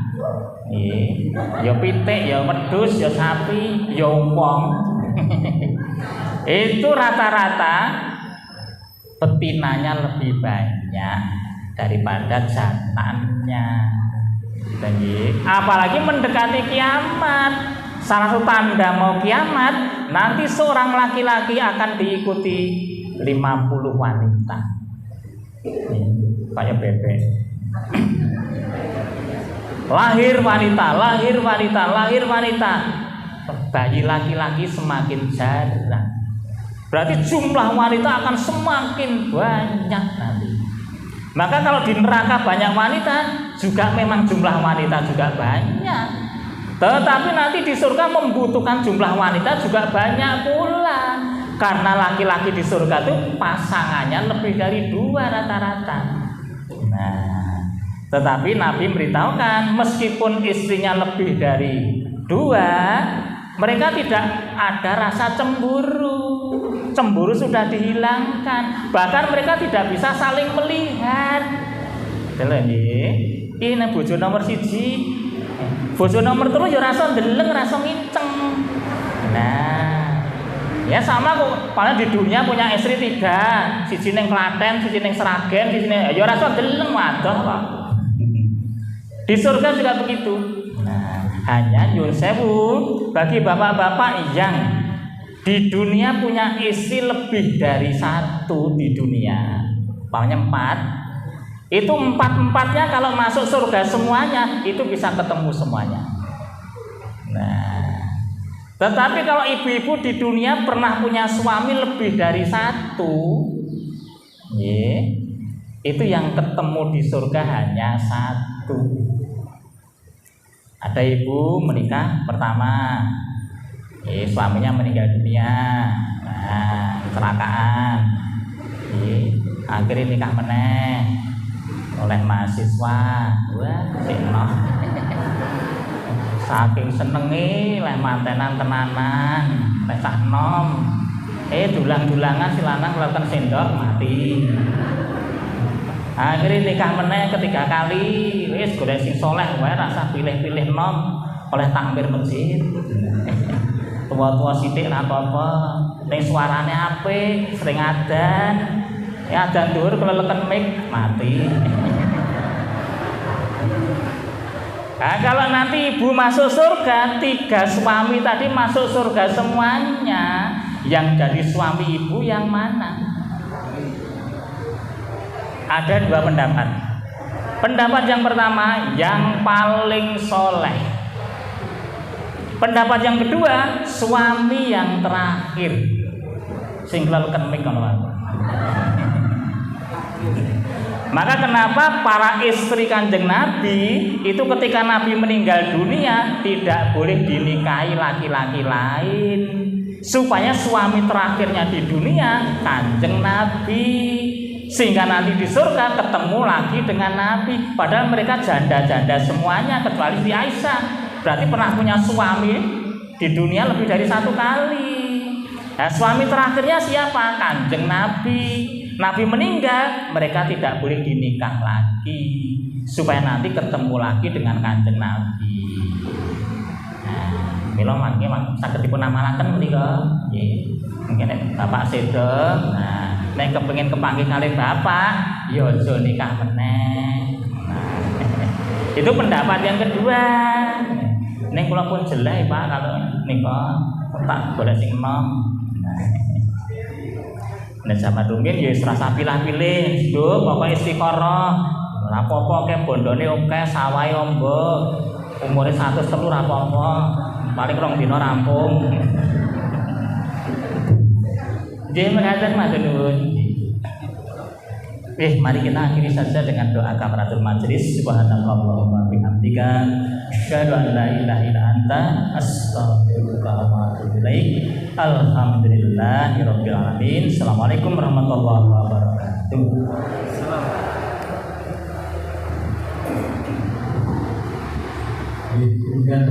Ya pitik, ya wedhus, ya sapi, ya wong. Itu rata-rata betinanya lebih banyak daripada jantannya. Apalagi mendekati kiamat. Salah satu tanda mau kiamat, nanti seorang laki-laki akan diikuti 50 wanita. Kayak bebek. Lahir wanita. Bayi laki-laki semakin jarang. Berarti jumlah wanita akan semakin banyak nanti. Maka kalau di neraka banyak wanita, juga memang jumlah wanita juga banyak. Tetapi nanti di surga membutuhkan jumlah wanita juga banyak pula. Karena laki-laki di surga itu pasangannya lebih dari 2 rata-rata. Nah, tetapi Nabi memberitahukan meskipun istrinya lebih dari 2, mereka tidak ada rasa cemburu. Cemburu sudah dihilangkan. Bahkan mereka tidak bisa saling melihat. Ini bojo nomor 1. Bojo nomor 3 ya rasa ndeleng, rasa nginceng. Nah, ya sama kok. Padahal di dunia punya istri 3, siji ning Klaten, siji ning Sragen, siji ning ya rasa ndeleng waduh kok. Di surga juga begitu. Nah, hanya nyuwun sewu bagi bapak-bapak yang di dunia punya istri lebih dari 1 di dunia. Pokoknya 4. Itu 4-4-nya kalau masuk surga semuanya itu bisa ketemu semuanya. Nah, tetapi kalau ibu-ibu di dunia pernah punya suami lebih dari 1, itu yang ketemu di surga hanya 1. Ada ibu menikah pertama, suaminya meninggal dunia, nah kecelakaan, akhirnya nikah meneh oleh mahasiswa. Wah, seno. Saking senenge leh mantenan tenanan, leh cah nom. Dulang-dulangan si lanang melakukan sendok mati. Akhirnya nikah meneh ketiga kali, wis golek sing soleh wae rasa pilih-pilih nom oleh takmir masjid. Tua-tua sithik ra apa-apa, ning suarane apik, sering adzan. Ya adzan dhuwur keleleken mik mati. Nah, kalau nanti ibu masuk surga, 3 suami tadi masuk surga semuanya. Yang jadi suami ibu yang mana? Ada 2 pendapat. Pendapat yang pertama, yang paling soleh. Pendapat yang kedua, suami yang terakhir. Sing keleleken mik ngono. Maka kenapa para istri Kanjeng Nabi itu ketika Nabi meninggal dunia tidak boleh dinikahi laki-laki lain, supaya suami terakhirnya di dunia Kanjeng Nabi, sehingga nanti di surga ketemu lagi dengan Nabi. Padahal mereka janda-janda semuanya kecuali si Aisyah, berarti pernah punya suami di dunia lebih dari 1 kali. Nah, suami terakhirnya siapa? Kanjeng Nabi. Nabi meninggal, mereka tidak boleh dinikah lagi, supaya nanti ketemu lagi dengan Kanjeng Nabi. Nah, mila mangke saged dipun amalaken menika nggih. Mungkin Bapak sedo, nah nek kepengin kepanggih kalih Bapak, ya aja nikah meneh. Nah, itu pendapat yang kedua. Ning kula pun jelek Pak kalau nika tak golek sing enom. Nah, zaman rumiyin ya serasa pilih-pilih, Nduk, pokoke istiqoroh. Ora apa-apa ke bondone akeh, sawahe ombo. Umure 103 ora apa-apa. Paling 2 dina rampung. Nggih, mekaten matur nuwun. Mari kita akhiri saja dengan doa kafaratul majelis. Subhanallahumma bihamdika asyhadu an la ilaha illa anta astaghfiruka wa atubu ilaik. Alhamdulillahirabbil alamin. Assalamualaikum warahmatullahi wabarakatuh. Kemudian